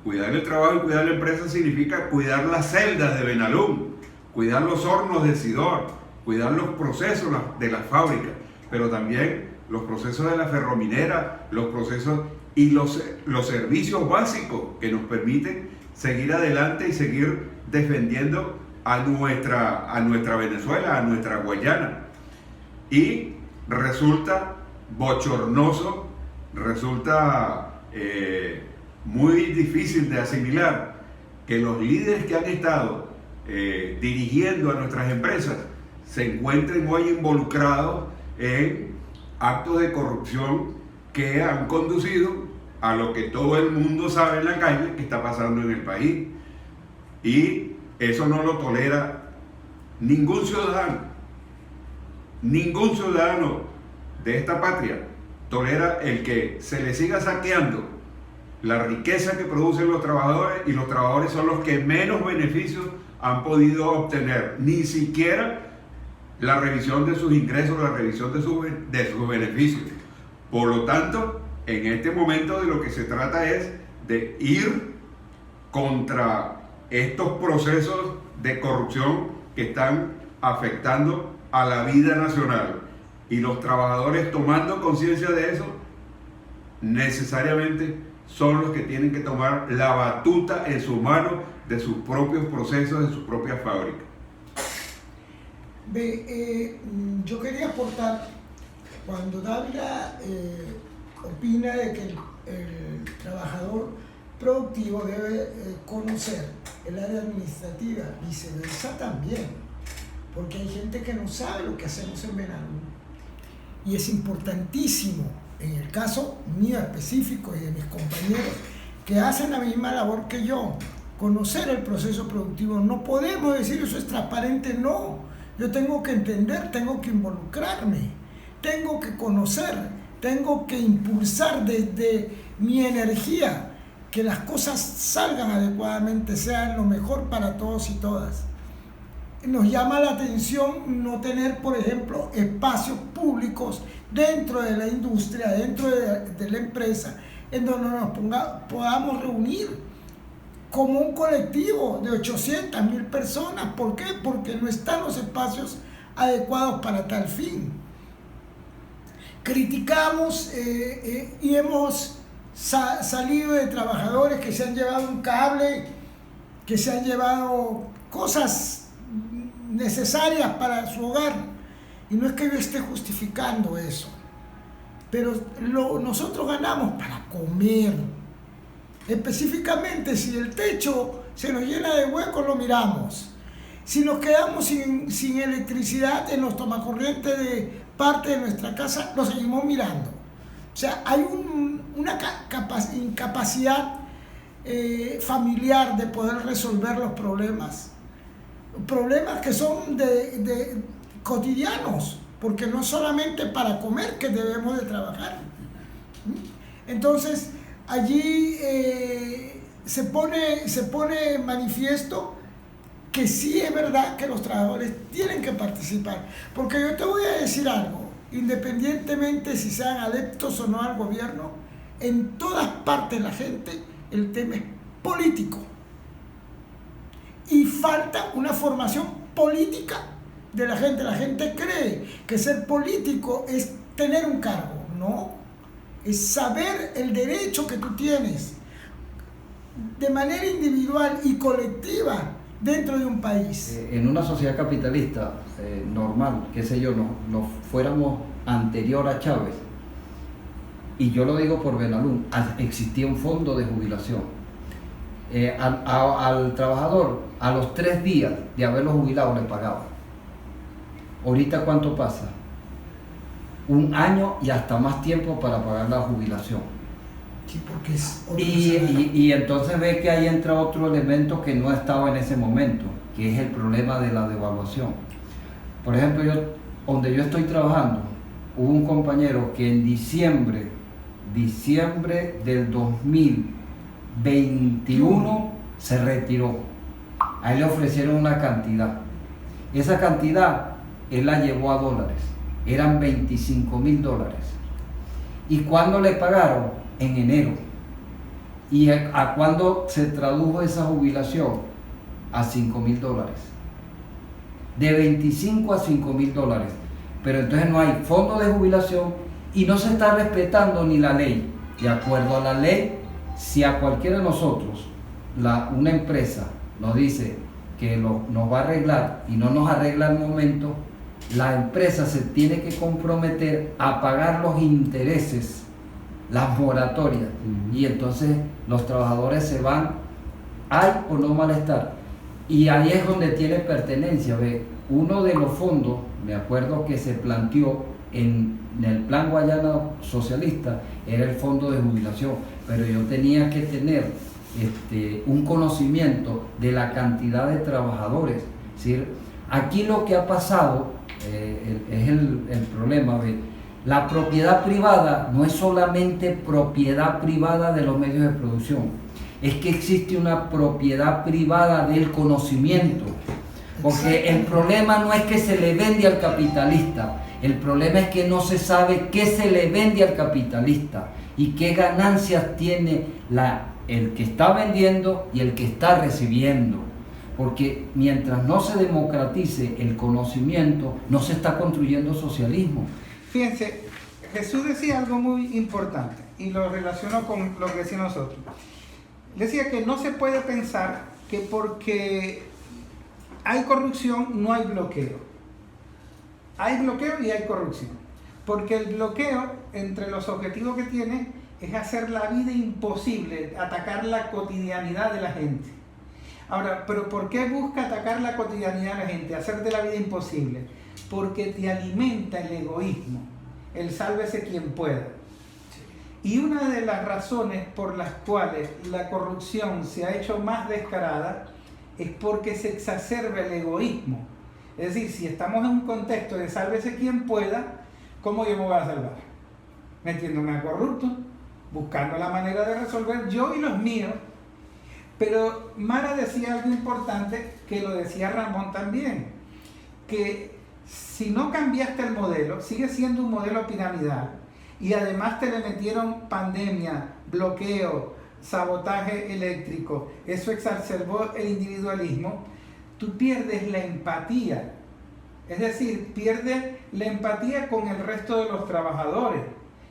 Cuidar el trabajo y cuidar la empresa significa cuidar las celdas de Benalum, cuidar los hornos de Sidor, cuidar los procesos de las fábricas, pero también los procesos de la ferrominera, los procesos y los servicios básicos que nos permiten seguir adelante y seguir defendiendo a nuestra Venezuela, a nuestra Guayana. Y resulta bochornoso, resulta muy difícil de asimilar que los líderes que han estado dirigiendo a nuestras empresas se encuentren hoy involucrados en actos de corrupción que han conducido a lo que todo el mundo sabe en la calle que está pasando en el país. Y eso no lo tolera ningún ciudadano. Ningún ciudadano de esta patria tolera el que se le siga saqueando la riqueza que producen los trabajadores, y los trabajadores son los que menos beneficios han podido obtener, ni siquiera la revisión de sus ingresos, la revisión de sus beneficios. Por lo tanto, en este momento de lo que se trata es de ir contra estos procesos de corrupción que están afectando a la vida nacional, y los trabajadores, tomando conciencia de eso, necesariamente son los que tienen que tomar la batuta en sus manos de sus propios procesos, de sus propias fábricas. Yo quería aportar, cuando Dávila opina de que el trabajador productivo debe conocer el área administrativa, viceversa también, porque hay gente que no sabe lo que hacemos en Benalum, y es importantísimo, en el caso mío específico y de mis compañeros que hacen la misma labor que yo, conocer el proceso productivo. No podemos decir eso es transparente, no. Yo tengo que entender, tengo que involucrarme, tengo que conocer, tengo que impulsar desde mi energía que las cosas salgan adecuadamente, sean lo mejor para todos y todas. Nos llama la atención no tener, por ejemplo, espacios públicos dentro de la industria, dentro de la empresa, en donde nos podamos reunir como un colectivo de 800,000 personas. ¿Por qué? Porque no están los espacios adecuados para tal fin. Criticamos y hemos salido de trabajadores que se han llevado un cable, que se han llevado cosas necesarias para su hogar, y no es que yo esté justificando eso, pero nosotros ganamos para comer. Específicamente, si el techo se nos llena de huecos, lo miramos. Si nos quedamos sin electricidad en los tomacorrientes de parte de nuestra casa, lo seguimos mirando. O sea, hay una incapacidad familiar de poder resolver los problemas que son de cotidianos, porque no es solamente para comer que debemos de trabajar. Entonces, allí se pone manifiesto que sí es verdad que los trabajadores tienen que participar, porque yo te voy a decir algo, independientemente si sean adeptos o no al gobierno, en todas partes la gente, el tema es político, y falta una formación política de la gente. La gente cree que ser político es tener un cargo, ¿no? Es saber el derecho que tú tienes de manera individual y colectiva dentro de un país. En una sociedad capitalista normal, qué sé yo, nos fuéramos anterior a Chávez, y yo lo digo por Benalún, existía un fondo de jubilación. Al trabajador, a los 3 días de haberlo jubilado, le pagaba. Ahorita, ¿cuánto pasa? 1 año y hasta más tiempo para pagar la jubilación. Sí, porque es otro Y entonces ve que ahí entra otro elemento que no estaba en ese momento, que es el problema de la devaluación. Por ejemplo, donde yo estoy trabajando, hubo un compañero que en diciembre del 2021 se retiró. A él le ofrecieron una cantidad. Esa cantidad él la llevó a dólares. Eran $25,000. ¿Y cuándo le pagaron? En enero. ¿Y a cuándo se tradujo esa jubilación? A $5,000. De 25 a $5,000. Pero entonces no hay fondo de jubilación y no se está respetando ni la ley. De acuerdo a la ley, si a cualquiera de nosotros una empresa nos dice que nos va a arreglar y no nos arregla al momento, la empresa se tiene que comprometer a pagar los intereses, las moratorias, y entonces los trabajadores se van, hay o no malestar, y ahí es donde tiene pertenencia. ¿Ve? Uno de los fondos, me acuerdo que se planteó en el plan Guayana socialista, era el fondo de jubilación, pero yo tenía que tener un conocimiento de la cantidad de trabajadores. Es decir, aquí lo que ha pasado es el problema. ¿Ve? La propiedad privada no es solamente propiedad privada de los medios de producción, es que existe una propiedad privada del conocimiento, porque el problema no es que se le vende al capitalista, el problema es que no se sabe qué se le vende al capitalista y qué ganancias tiene el que está vendiendo y el que está recibiendo. Porque mientras no se democratice el conocimiento, no se está construyendo socialismo. Fíjense, Jesús decía algo muy importante y lo relacionó con lo que decía nosotros. Decía que no se puede pensar que porque hay corrupción no hay bloqueo. Hay bloqueo y hay corrupción. Porque el bloqueo, entre los objetivos que tiene, es hacer la vida imposible, atacar la cotidianidad de la gente. Ahora, ¿pero por qué busca atacar la cotidianidad de la gente? Hacerte la vida imposible. Porque te alimenta el egoísmo, el sálvese quien pueda. Y una de las razones por las cuales la corrupción se ha hecho más descarada es porque se exacerba el egoísmo. Es decir, si estamos en un contexto de sálvese quien pueda, ¿cómo yo me voy a salvar? Metiéndome a corrupto, buscando la manera de resolver yo y los míos. Pero Mara decía algo importante, que lo decía Ramón también, que si no cambiaste el modelo, sigue siendo un modelo piramidal, y además te le metieron pandemia, bloqueo, sabotaje eléctrico, eso exacerbó el individualismo, tú pierdes la empatía. Es decir, pierdes la empatía con el resto de los trabajadores.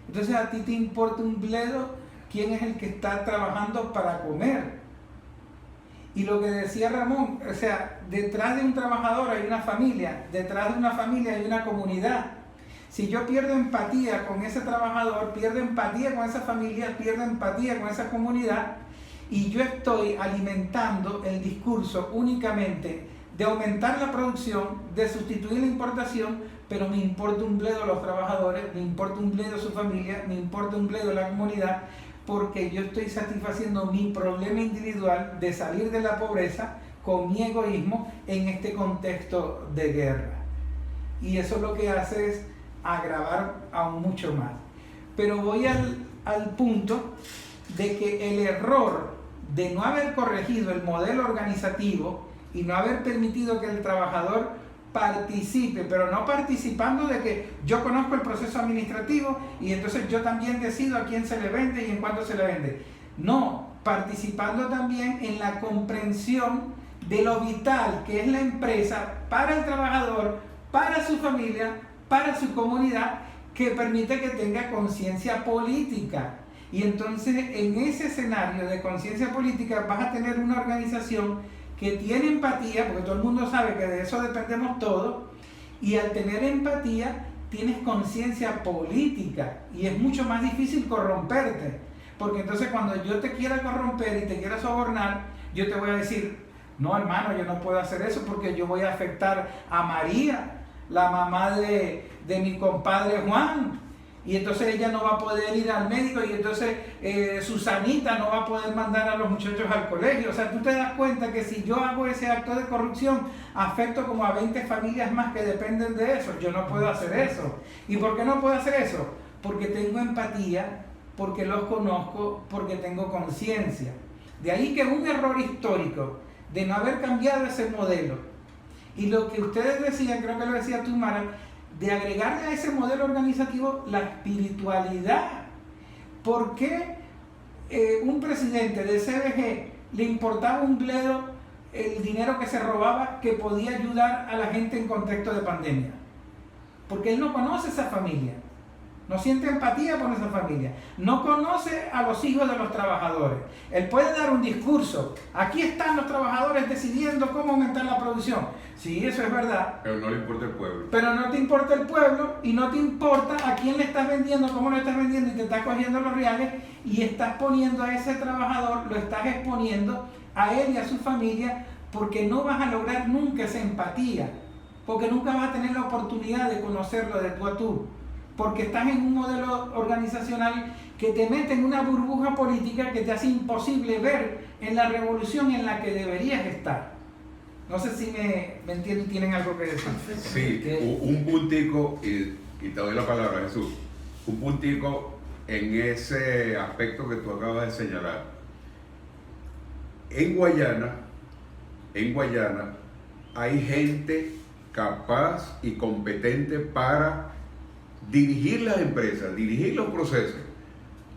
Entonces a ti te importa un bledo quién es el que está trabajando para comer. Y lo que decía Ramón, o sea, detrás de un trabajador hay una familia, detrás de una familia hay una comunidad. Si yo pierdo empatía con ese trabajador, pierdo empatía con esa familia, pierdo empatía con esa comunidad, y yo estoy alimentando el discurso únicamente de aumentar la producción, de sustituir la importación, pero me importa un bledo los trabajadores, me importa un bledo su familia, me importa un bledo la comunidad, porque yo estoy satisfaciendo mi problema individual de salir de la pobreza con mi egoísmo en este contexto de guerra. Y eso lo que hace es agravar aún mucho más. Pero voy al punto de que el error de no haber corregido el modelo organizativo y no haber permitido que el trabajador participe, pero no participando de que yo conozco el proceso administrativo y entonces yo también decido a quién se le vende y en cuánto se le vende. No, participando también en la comprensión de lo vital que es la empresa para el trabajador, para su familia, para su comunidad, que permite que tenga conciencia política. Y entonces en ese escenario de conciencia política vas a tener una organización que tiene empatía, porque todo el mundo sabe que de eso dependemos todos, y al tener empatía tienes conciencia política y es mucho más difícil corromperte, porque entonces cuando yo te quiera corromper y te quiera sobornar, yo te voy a decir, no hermano, yo no puedo hacer eso porque yo voy a afectar a María, la mamá de mi compadre Juan, y entonces ella no va a poder ir al médico, y entonces Susanita no va a poder mandar a los muchachos al colegio. O sea, tú te das cuenta que si yo hago ese acto de corrupción, afecto como a 20 familias más que dependen de eso. Yo no puedo hacer eso. ¿Y por qué no puedo hacer eso? Porque tengo empatía, porque los conozco, porque tengo conciencia. De ahí que un error histórico de no haber cambiado ese modelo, y lo que ustedes decían, creo que lo decía tú, Mara, de agregarle a ese modelo organizativo la espiritualidad. ¿Por qué un presidente de CBG le importaba un bledo el dinero que se robaba, que podía ayudar a la gente en contexto de pandemia? Porque él no conoce esa familia, no siente empatía por esa familia, no conoce a los hijos de los trabajadores. Él puede dar un discurso, aquí están los trabajadores decidiendo cómo aumentar la producción. Sí, eso es verdad. Pero no le importa el pueblo. Pero no te importa el pueblo y no te importa a quién le estás vendiendo, cómo lo estás vendiendo, y te estás cogiendo los reales y estás poniendo a ese trabajador, lo estás exponiendo a él y a su familia, porque no vas a lograr nunca esa empatía, porque nunca vas a tener la oportunidad de conocerlo de tú a tú, porque estás en un modelo organizacional que te mete en una burbuja política que te hace imposible ver en la revolución en la que deberías estar. No sé si me entienden, tienen algo que decir. Sí, un puntico, y te doy la palabra, Jesús, un puntico en ese aspecto que tú acabas de señalar. En Guayana hay gente capaz y competente para dirigir las empresas, dirigir los procesos,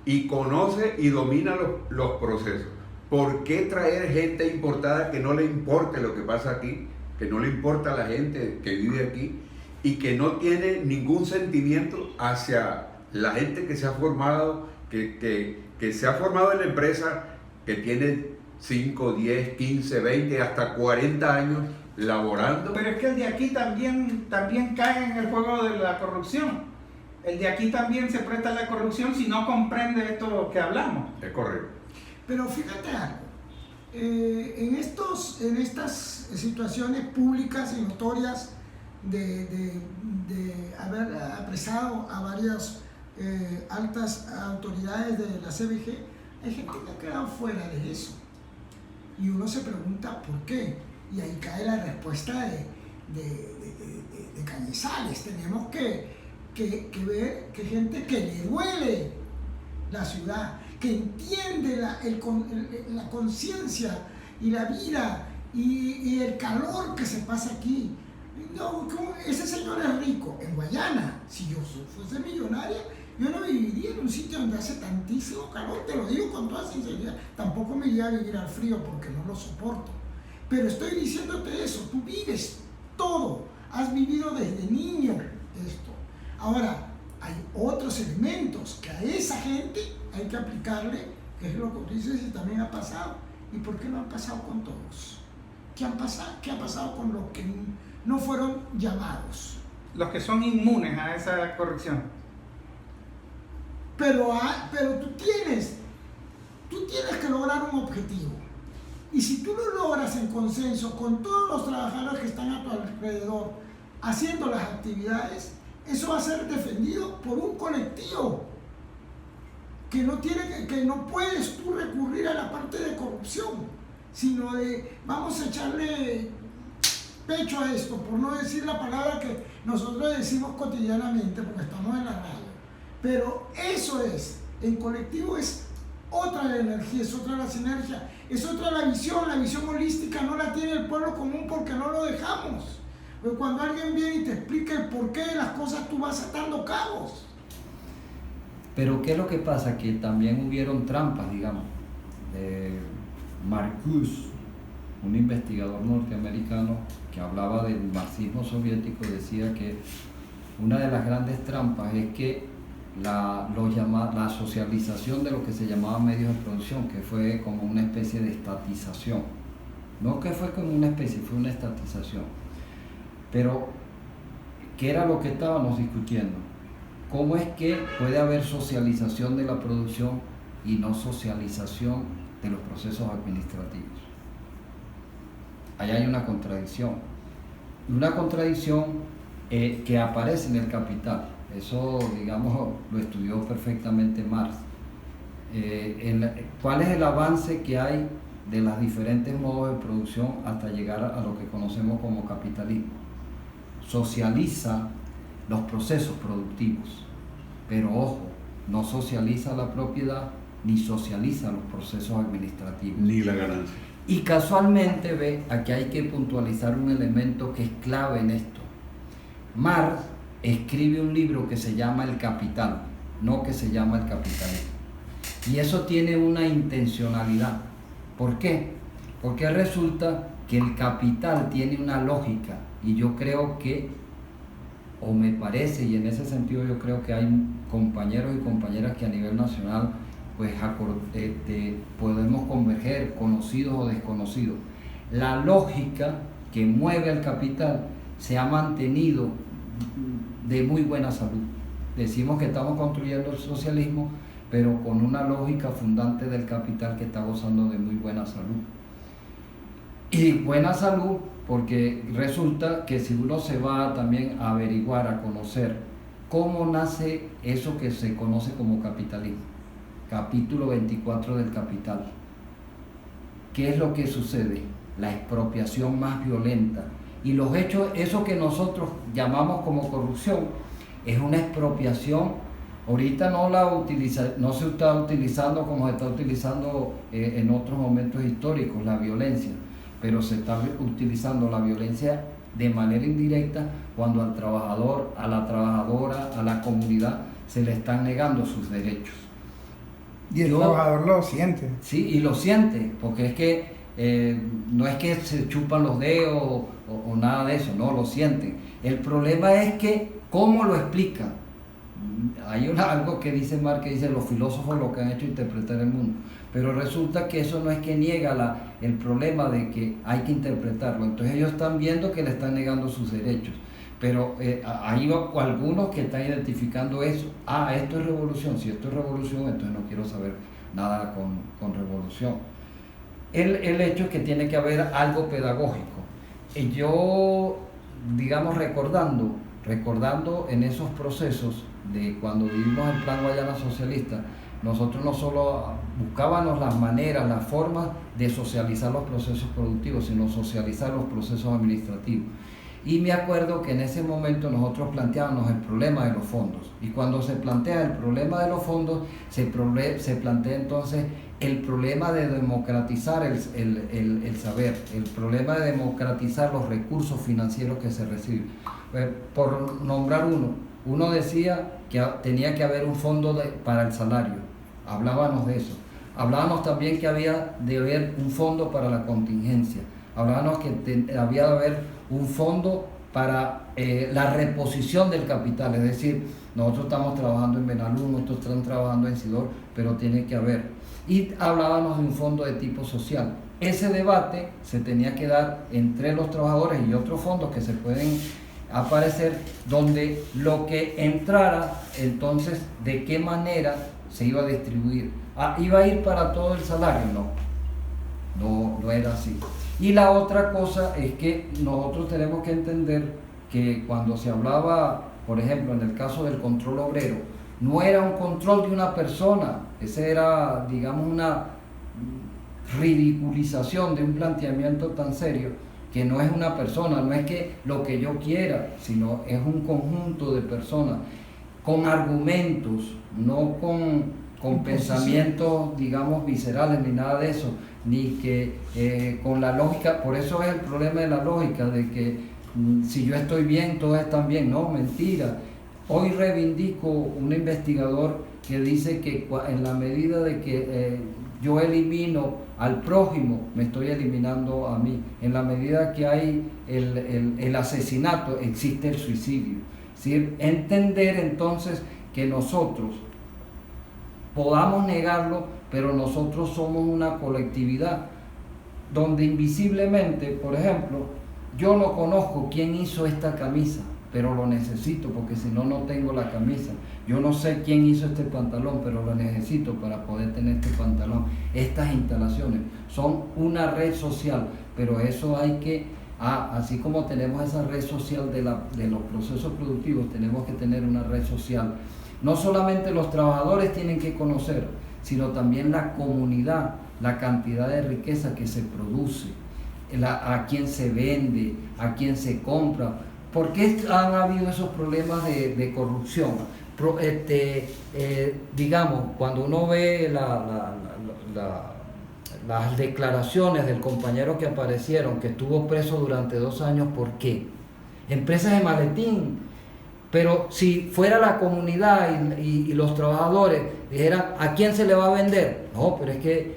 y conoce y domina los procesos. ¿Por qué traer gente importada que no le importe lo que pasa aquí, que no le importa a la gente que vive aquí y que no tiene ningún sentimiento hacia la gente que se ha formado, que se ha formado en la empresa, que tiene 5, 10, 15, 20, hasta 40 años laborando? Pero es que el de aquí también cae en el juego de la corrupción. El de aquí también se presta a la corrupción si no comprende esto que hablamos. Es correcto. Pero fíjate algo, en estas situaciones públicas y notorias de haber apresado a varias altas autoridades de la CBG, hay gente que ha quedado fuera de eso. Y uno se pregunta por qué. Y ahí cae la respuesta de Cañizales. Tenemos que ver que gente que le duele la ciudad, que entiende la conciencia y la vida y el calor que se pasa aquí. No, ese señor es rico. En Guayana, si yo fuese millonaria, yo no viviría en un sitio donde hace tantísimo calor, te lo digo con toda sinceridad. Tampoco me iría a vivir al frío porque no lo soporto. Pero estoy diciéndote eso, tú vives todo, has vivido desde niño esto. Ahora, hay otros elementos que a esa gente hay que aplicarle, que es lo que tú dices y también ha pasado. ¿Y por qué no han pasado con todos? ¿Qué ha pasado con los que no fueron llamados? Los que son inmunes a esa corrupción. Pero tú tienes que lograr un objetivo. Y si tú lo logras en consenso con todos los trabajadores que están a tu alrededor haciendo las actividades, eso va a ser defendido por un colectivo que no puedes tú recurrir a la parte de corrupción, sino de vamos a echarle pecho a esto, por no decir la palabra que nosotros decimos cotidianamente porque estamos en la radio. Pero eso es, en colectivo es otra la energía, es otra la sinergia, es otra la visión holística no la tiene el pueblo común porque no lo dejamos. Porque cuando alguien viene y te explica el porqué de las cosas, tú vas atando cabos. Pero ¿qué es lo que pasa? Que también hubieron trampas, digamos, de Marcuse, un investigador norteamericano que hablaba del marxismo soviético, decía que una de las grandes trampas es que la socialización de lo que se llamaba medios de producción, que fue como una especie de estatización. No que fue como una especie, fue una estatización. Pero, ¿qué era lo que estábamos discutiendo? ¿Cómo es que puede haber socialización de la producción y no socialización de los procesos administrativos? Ahí hay una contradicción. Una contradicción que aparece en el Capital. Eso, digamos, lo estudió perfectamente Marx. ¿Cuál es el avance que hay de los diferentes modos de producción hasta llegar a lo que conocemos como capitalismo? Socializa los procesos productivos, pero ojo, no socializa la propiedad ni socializa los procesos administrativos. Ni la ganancia. Y casualmente, aquí hay que puntualizar un elemento que es clave en esto. Marx escribe un libro que se llama El Capital, no que se llama El Capitalismo. Y eso tiene una intencionalidad. ¿Por qué? Porque resulta que el capital tiene una lógica, y yo creo que, o me parece, y en ese sentido yo creo que hay compañeros y compañeras que a nivel nacional pues podemos converger, conocidos o desconocidos. La lógica que mueve al capital se ha mantenido de muy buena salud. Decimos que estamos construyendo el socialismo, pero con una lógica fundante del capital que está gozando de muy buena salud. Y buena salud porque resulta que si uno se va también a averiguar, a conocer cómo nace eso que se conoce como capitalismo, capítulo 24 del Capital, ¿qué es lo que sucede? La expropiación más violenta. Y los hechos, eso que nosotros llamamos como corrupción, es una expropiación. Ahorita no se está utilizando como se está utilizando en otros momentos históricos, la violencia, pero se está utilizando la violencia de manera indirecta cuando al trabajador, a la trabajadora, a la comunidad se le están negando sus derechos. Y el trabajador lo siente. Sí, y lo siente, porque es que no es que se chupan los dedos o nada de eso, no, lo sienten. El problema es que, ¿cómo lo explican? Hay algo que dice Marx, que dice los filósofos lo que han hecho interpretar el mundo, pero resulta que eso no es que niega el problema de que hay que interpretarlo. Entonces ellos están viendo que le están negando sus derechos, pero hay algunos que están identificando eso. Esto es revolución. Si esto es revolución, entonces no quiero saber nada con revolución. El hecho es que tiene que haber algo pedagógico. Y yo, digamos, recordando en esos procesos de cuando vivimos el Plan Guayana Socialista, nosotros no solo buscábamos las maneras, las formas de socializar los procesos productivos, sino socializar los procesos administrativos. Y me acuerdo que en ese momento nosotros planteábamos el problema de los fondos. Y cuando se plantea el problema de los fondos, se plantea entonces el problema de democratizar el saber, el problema de democratizar los recursos financieros que se reciben. Por nombrar uno decía que tenía que haber un fondo para el salario, hablábamos de eso. Hablábamos también que había de haber un fondo para la contingencia, hablábamos que había de haber un fondo para la reposición del capital, es decir, nosotros estamos trabajando en Benalú, nosotros estamos trabajando en Sidor, pero tiene que haber. Y hablábamos de un fondo de tipo social. Ese debate se tenía que dar entre los trabajadores y otros fondos que se pueden aparecer, donde lo que entrara, entonces, de qué manera se iba a distribuir. ¿Iba a ir para todo el salario? No era así. Y la otra cosa es que nosotros tenemos que entender que cuando se hablaba, por ejemplo, en el caso del control obrero, no era un control de una persona, ese era, digamos, una ridiculización de un planteamiento tan serio, que no es una persona, no es que lo que yo quiera, sino es un conjunto de personas con argumentos, no con pensamientos, digamos, viscerales, ni nada de eso, ni que con la lógica. Por eso es el problema de la lógica, de que si yo estoy bien, todos están bien. No, mentira. Hoy reivindico un investigador que dice que en la medida de que yo elimino al prójimo, me estoy eliminando a mí. En la medida que hay el asesinato, existe el suicidio. ¿Sí? Entender entonces que nosotros podamos negarlo, pero nosotros somos una colectividad donde invisiblemente, por ejemplo, yo no conozco quién hizo esta camisa, pero lo necesito porque si no, no tengo la camisa. Yo no sé quién hizo este pantalón, pero lo necesito para poder tener este pantalón. Estas instalaciones son una red social, pero eso hay que, así como tenemos esa red social de los procesos productivos, tenemos que tener una red social. No solamente los trabajadores tienen que conocer, sino también la comunidad, la cantidad de riqueza que se produce, a quién se vende, a quién se compra. ¿Por qué han habido esos problemas de corrupción? Digamos, cuando uno ve las declaraciones del compañero que aparecieron, que estuvo preso durante 2 años, ¿por qué? Empresas de maletín. Pero si fuera la comunidad y los trabajadores dijeran, ¿a quién se le va a vender? No, pero es que,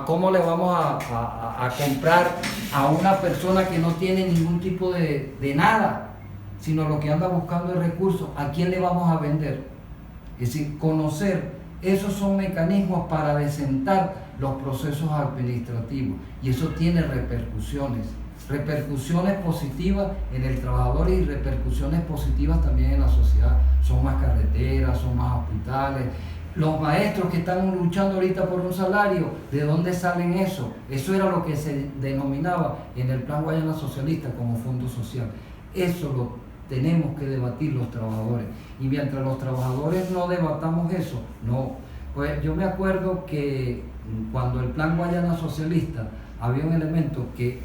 ¿cómo le vamos a comprar a una persona que no tiene ningún tipo de nada, sino lo que anda buscando es recursos? ¿A quién le vamos a vender? Es decir, conocer, esos son mecanismos para desentar los procesos administrativos, y eso tiene repercusiones positivas en el trabajador y repercusiones positivas también en la sociedad. Son más carreteras, son más hospitales. Los maestros que están luchando ahorita por un salario, ¿de dónde salen eso? Eso era lo que se denominaba en el Plan Guayana Socialista como fondo social. Eso lo tenemos que debatir los trabajadores. Y mientras los trabajadores no debatamos eso, no. Pues yo me acuerdo que cuando el Plan Guayana Socialista había un elemento que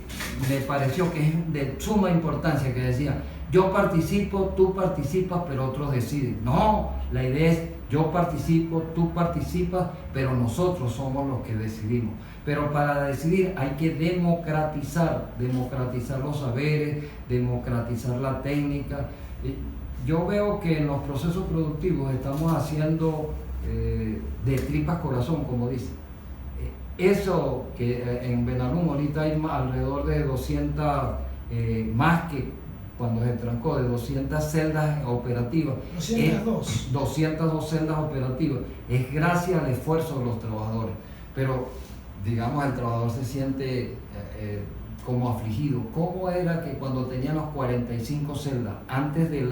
me pareció que es de suma importancia, que decía, yo participo, tú participas, pero otros deciden. No, la idea es, yo participo, tú participas, pero nosotros somos los que decidimos. Pero para decidir hay que democratizar los saberes, democratizar la técnica. Yo veo que en los procesos productivos estamos haciendo de tripas corazón, como dicen. Eso que en Benalún ahorita hay alrededor de 200, más que cuando se trancó, de 200 celdas operativas. 202 celdas operativas. Es gracias al esfuerzo de los trabajadores. Pero, digamos, el trabajador se siente como afligido. ¿Cómo era que cuando teníamos 45 celdas, antes de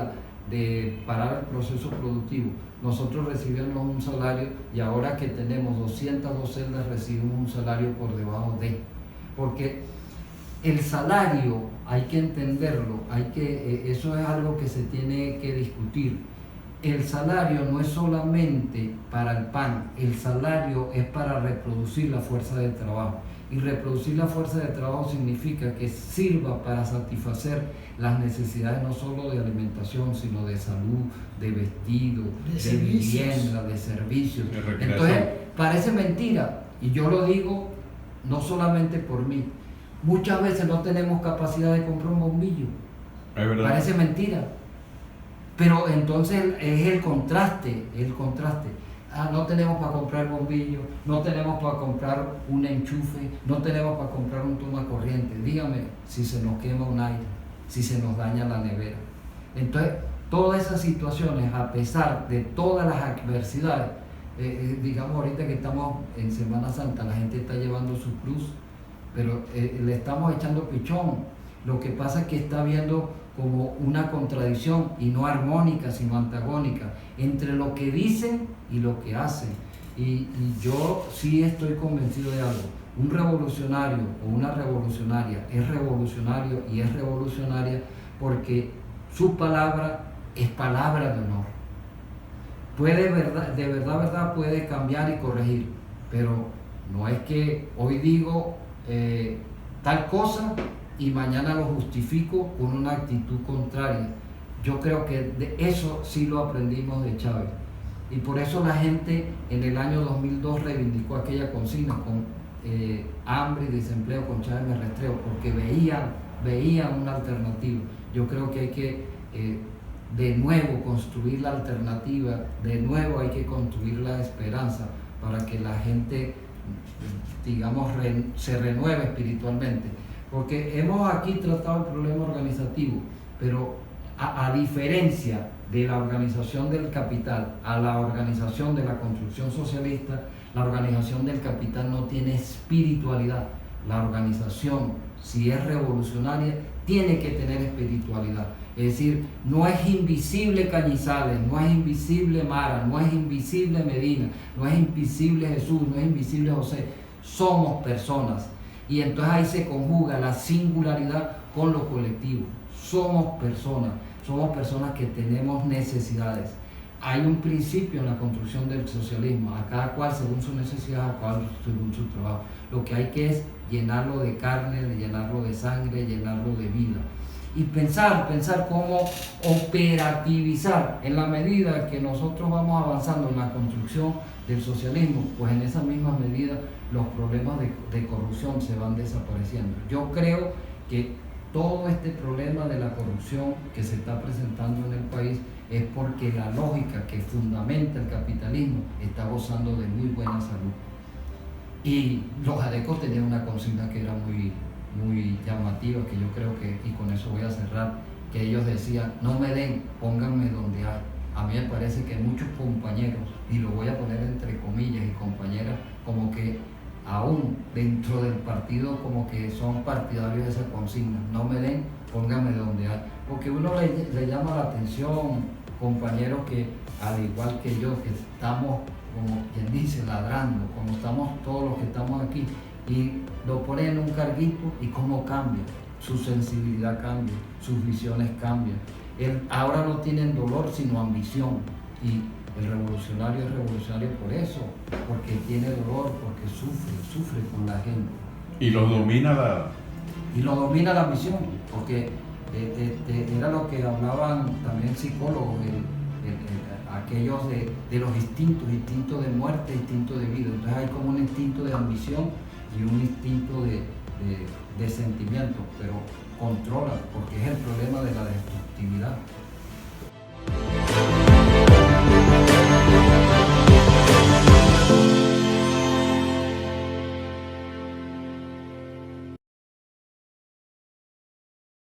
parar el proceso productivo, nosotros recibíamos un salario, y ahora que tenemos 202 celdas recibimos un salario por debajo de? Porque el salario hay que entenderlo, eso es algo que se tiene que discutir. El salario no es solamente para el pan, el salario es para reproducir la fuerza de trabajo. Y reproducir la fuerza de trabajo significa que sirva para satisfacer las necesidades no solo de alimentación, sino de salud, de vestido, de vivienda, de servicios. Entonces, parece mentira, y yo lo digo no solamente por mí. Muchas veces no tenemos capacidad de comprar un bombillo. Es verdad. Parece mentira. Pero entonces es el contraste. No tenemos para comprar bombillo, no tenemos para comprar un enchufe, no tenemos para comprar un toma corriente. Dígame si se nos quema un aire, si se nos daña la nevera. Entonces, todas esas situaciones, a pesar de todas las adversidades, digamos ahorita que estamos en Semana Santa, la gente está llevando su cruz, pero le estamos echando pichón. Lo que pasa es que está habiendo como una contradicción, y no armónica sino antagónica, entre lo que dicen y lo que hacen. Y yo sí estoy convencido de algo: un revolucionario o una revolucionaria es revolucionario y es revolucionaria porque su palabra es palabra de honor. De verdad puede cambiar y corregir, pero no es que hoy digo tal cosa y mañana lo justifico con una actitud contraria. Yo creo que de eso sí lo aprendimos de Chávez. Y por eso la gente en el año 2002 reivindicó aquella consigna con hambre y desempleo, con Chávez me rastreo, porque veían una alternativa. Yo creo que hay que de nuevo construir la alternativa, de nuevo hay que construir la esperanza para que la gente digamos, se renueve espiritualmente. Porque hemos aquí tratado el problema organizativo, pero a diferencia de la organización del capital a la organización de la construcción socialista, la organización del capital no tiene espiritualidad. La organización, si es revolucionaria, tiene que tener espiritualidad. Es decir, no es invisible Cañizales, no es invisible Mara, no es invisible Medina, no es invisible Jesús, no es invisible José. Somos personas. Y entonces ahí se conjuga la singularidad con lo colectivo. Somos personas que tenemos necesidades. Hay un principio en la construcción del socialismo, a cada cual según su necesidad, a cada cual según su trabajo. Lo que hay que es llenarlo de carne, llenarlo de sangre, llenarlo de vida. Y pensar cómo operativizar en la medida que nosotros vamos avanzando en la construcción del socialismo, pues en esa misma medida los problemas de corrupción se van desapareciendo. Yo creo que todo este problema de la corrupción que se está presentando en el país es porque la lógica que fundamenta el capitalismo está gozando de muy buena salud. Y los adecos tenían una consigna que era muy llamativa, que yo creo que, y con eso voy a cerrar, que ellos decían: no me den, pónganme donde hay. A mí me parece que muchos compañeros, y lo voy a poner entre comillas, y compañeras, como que aún dentro del partido como que son partidarios de esa consigna: no me den, pónganme donde hay. Porque uno le llama la atención, compañeros que al igual que yo, que estamos, como quien dice, ladrando, como estamos todos los que estamos aquí, y lo ponen en un carguito y cómo cambia, su sensibilidad cambia, sus visiones cambian. Ahora no tienen dolor sino ambición, y el revolucionario es revolucionario por eso, porque tiene dolor, porque sufre con la gente. Y lo domina la ambición, porque era lo que hablaban también psicólogos, aquellos de los instintos de muerte, instinto de vida. Entonces hay como un instinto de ambición y un instinto de sentimiento, pero controla, porque es el problema de la destructividad.